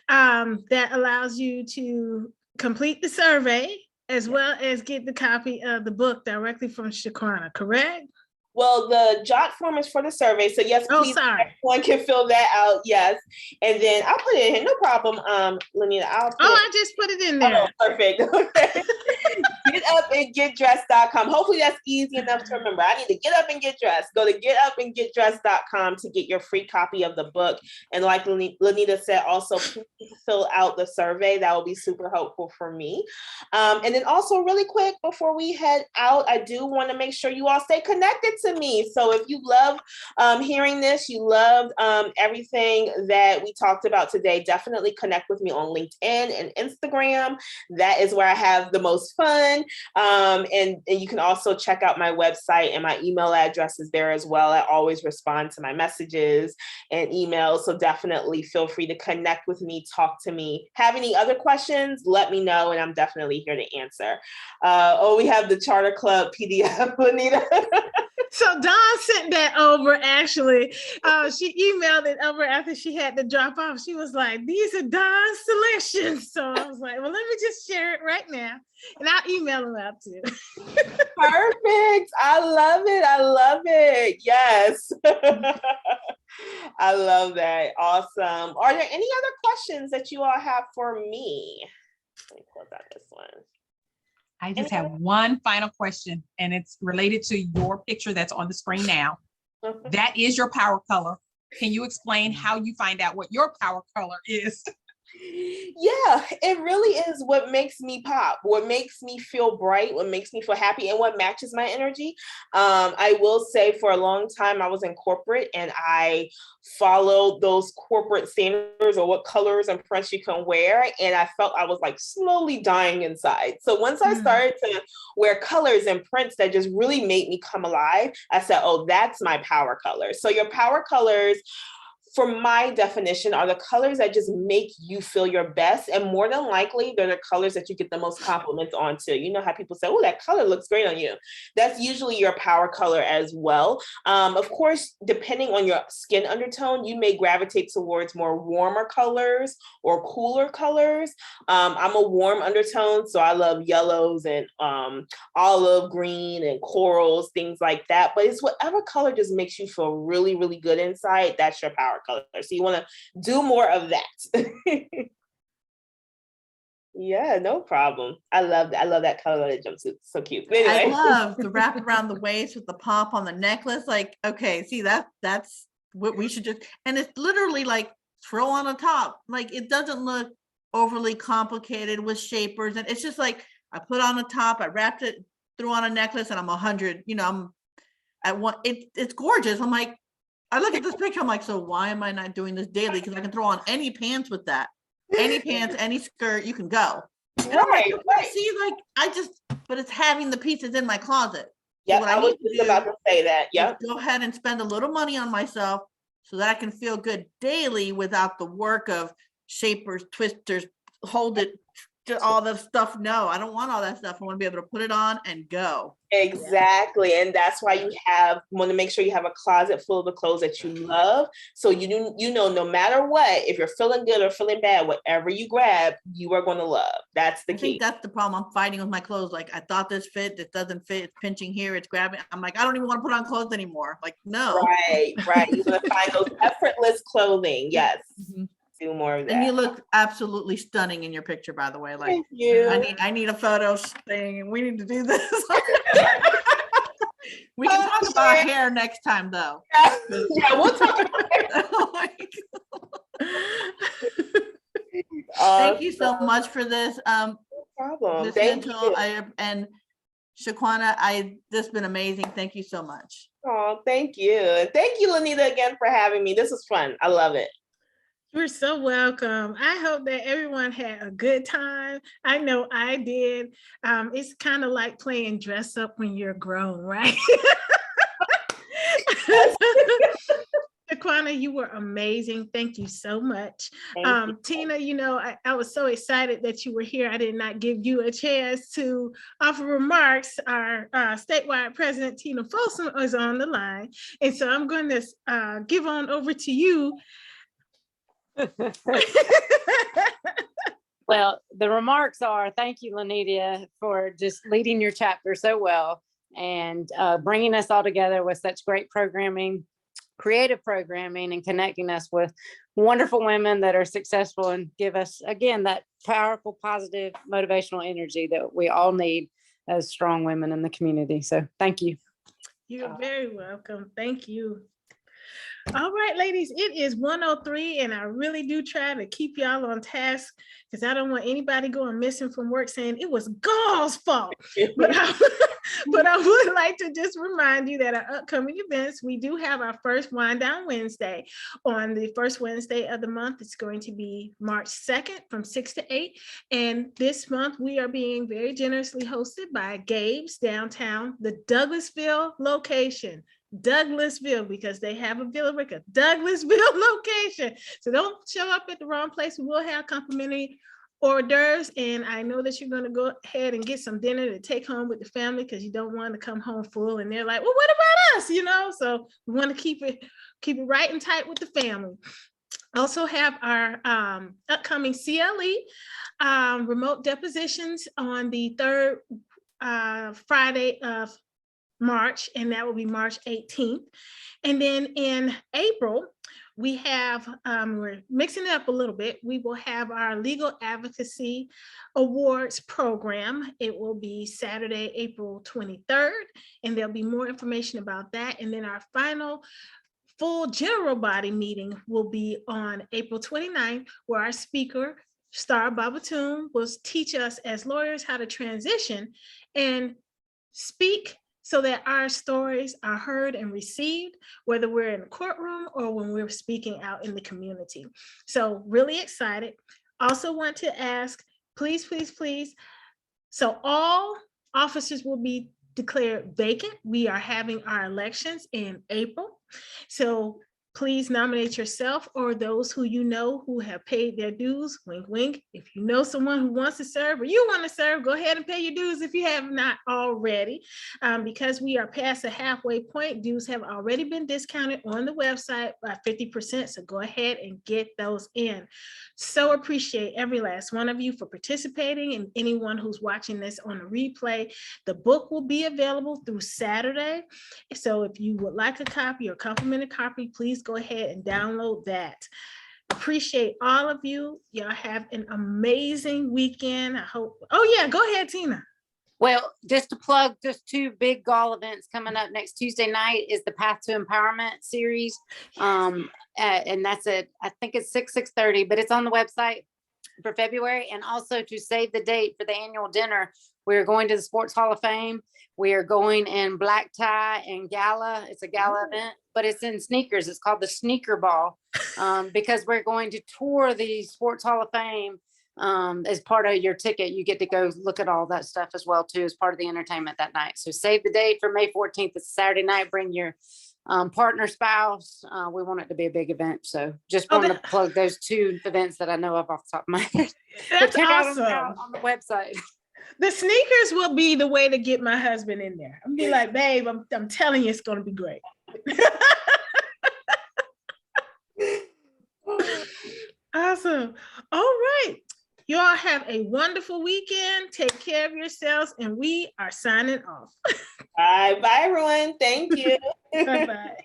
that allows you to complete the survey as well as get the copy of the book directly from Shaquanna, correct? Well, the jot form is for the survey. So yes, please, everyone can fill that out. Yes. And then I'll put it in. No problem, Lanita. I just put it in there. Oh, perfect. Okay. Getupandgetdressed.com. Hopefully that's easy enough to remember. I need to get up and get dressed. Go to getupandgetdressed.com to get your free copy of the book. And like Lanita said, also please fill out the survey. That will be super helpful for me. And then also really quick, before we head out, I do want to make sure you all stay connected to me. So if you love hearing this, you loved everything that we talked about today, definitely connect with me on LinkedIn and Instagram. That is where I have the most fun. And you can also check out my website, and my email address is there as well. I always respond to my messages and emails. So definitely feel free to connect with me, talk to me. Have any other questions, let me know, and I'm definitely here to answer. We have the Charter Club PDF, Lanita. So Dawn sent that over, actually. She emailed it over after she had to drop off. She was like, these are Dawn's selections. So I was like, well, let me just share it right now. And I'll email them out too. Perfect. I love it. Yes. I love that. Awesome. Are there any other questions that you all have for me? Let me close out this one. I just have one final question, and it's related to your picture that's on the screen now. That is your power color. Can you explain how you find out what your power color is? Yeah, it really is what makes me pop, what makes me feel bright, what makes me feel happy, and what matches my energy. I will say for a long time I was in corporate and I followed those corporate standards or what colors and prints you can wear. And I felt I was like slowly dying inside. So once I started to wear colors and prints that just really made me come alive, I said, oh, that's my power color. So your power colors, for my definition, are the colors that just make you feel your best. And more than likely, they're the colors that you get the most compliments onto. You know how people say, oh, that color looks great on you. That's usually your power color as well. Of course, depending on your skin undertone, you may gravitate towards more warmer colors or cooler colors. I'm a warm undertone, so I love yellows and olive green and corals, things like that. But it's whatever color just makes you feel really, really good inside. That's your power color. So you want to do more of that. Yeah, no problem. I love that color of the jumpsuit. So cute. But anyway. I love the wrap around the waist with the pop on the necklace. Like, okay, see that's what we should just, and it's literally like throw on a top. Like it doesn't look overly complicated with shapers. And it's just like I put on a top, I wrapped it, threw on a necklace, and I'm 100, I'm at one, it's gorgeous. I'm like, I look at this picture, I'm like, so why am I not doing this daily? Because I can throw on any pants with that. Any pants, any skirt, you can go. And Right, I'm like, right. see, like but it's having the pieces in my closet. Yeah, So I was just about to say that. Yeah. Go ahead and spend a little money on myself so that I can feel good daily without the work of shapers, twisters, hold it, all the stuff. No, I don't want all that stuff. I want to be able to put it on and go. Exactly. And that's why you want to make sure you have a closet full of the clothes that you love. So you know, no matter what, if you're feeling good or feeling bad, whatever you grab, you are going to love. That's the key. I think that's the problem. I'm fighting with my clothes. Like I thought this fit, this doesn't fit. It's pinching here, it's grabbing. I'm like, I don't even want to put on clothes anymore. Like, no. Right. You want to find those effortless clothing. Yes. Mm-hmm. Do more of that. And you look absolutely stunning in your picture, by the way. Like, thank you. I need a photo thing, and we need to do this. We can talk about hair next time, though. Yeah, we'll talk about it. Thank you so much for this. No problem. Ms. Thank Mitchell, you. and Shaquanna, this has been amazing. Thank you so much. Oh, thank you. And thank you, Lanita, again for having me. This was fun. I love it. You're so welcome. I hope that everyone had a good time. I know I did. It's kind of like playing dress up when you're grown, right? Shaquanna, you were amazing. Thank you so much. Tina, I was so excited that you were here. I did not give you a chance to offer remarks. Our statewide president, Tina Folsom, is on the line. And so I'm going to give on over to you. Well, the remarks are thank you, Lanita, for just leading your chapter so well and bringing us all together with such great programming, creative programming, and connecting us with wonderful women that are successful and give us, again, that powerful, positive, motivational energy that we all need as strong women in the community. So thank you. You're very welcome. Thank you. All right, ladies, it is 1:03, and I really do try to keep y'all on task because I don't want anybody going missing from work saying it was GAWL's fault. But I would like to just remind you that our upcoming events, we do have our first Wind Down Wednesday on the first Wednesday of the month. It's going to be March 2nd from 6 to 8. And this month, we are being very generously hosted by Gabe's downtown, the Douglasville location. Douglasville, because they have a Villarica, Douglasville location. So don't show up at the wrong place. We will have complimentary hors d'oeuvres, and I know that you're going to go ahead and get some dinner to take home with the family because you don't want to come home full and they're like, well, what about us? So we want to keep it right and tight with the family. Also have our upcoming CLE remote depositions on the third Friday of March, and that will be March 18th. And then in April, we have, we're mixing it up a little bit. We will have our Legal Advocacy Awards program. It will be Saturday, April 23rd, and there'll be more information about that. And then our final full general body meeting will be on April 29th, where our speaker, Star Babatunde, will teach us as lawyers how to transition and speak so that our stories are heard and received, whether we're in a courtroom or when we're speaking out in the community. So really excited. Also want to ask, please, please, please. So all offices will be declared vacant. We are having our elections in April. So please nominate yourself or those who you know who have paid their dues. Wink, wink. If you know someone who wants to serve or you want to serve, go ahead and pay your dues if you have not already. Because we are past the halfway point, dues have already been discounted on the website by 50%. So go ahead and get those in. So appreciate every last one of you for participating, and anyone who's watching this on a replay. The book will be available through Saturday. So if you would like a copy or complimentary copy, please go ahead and download that. Appreciate all of you. Y'all have an amazing weekend. I hope. Oh yeah, go ahead, Tina. Well, just to plug just 2 big GAWL events coming up next Tuesday night is the Path to Empowerment series. And that's I think it's 6:30, but it's on the website for February. And also to save the date for the annual dinner, we're going to the Sports Hall of Fame. We are going in black tie and gala. It's a gala event, but it's in sneakers. It's called the Sneaker Ball, because we're going to tour the Sports Hall of Fame. As part of your ticket, you get to go look at all that stuff as well too, as part of the entertainment that night. So save the date for May 14th. It's Saturday night. Bring your partner, spouse. We want it to be a big event. So just wanted to plug those 2 events that I know of off the top of my head. That's check awesome. out on the website. The sneakers will be the way to get my husband in there. I'm be like, babe, I'm telling you, it's going to be great. Awesome. All right. You all have a wonderful weekend. Take care of yourselves, and we are signing off. Bye, everyone. Thank you. Bye-bye.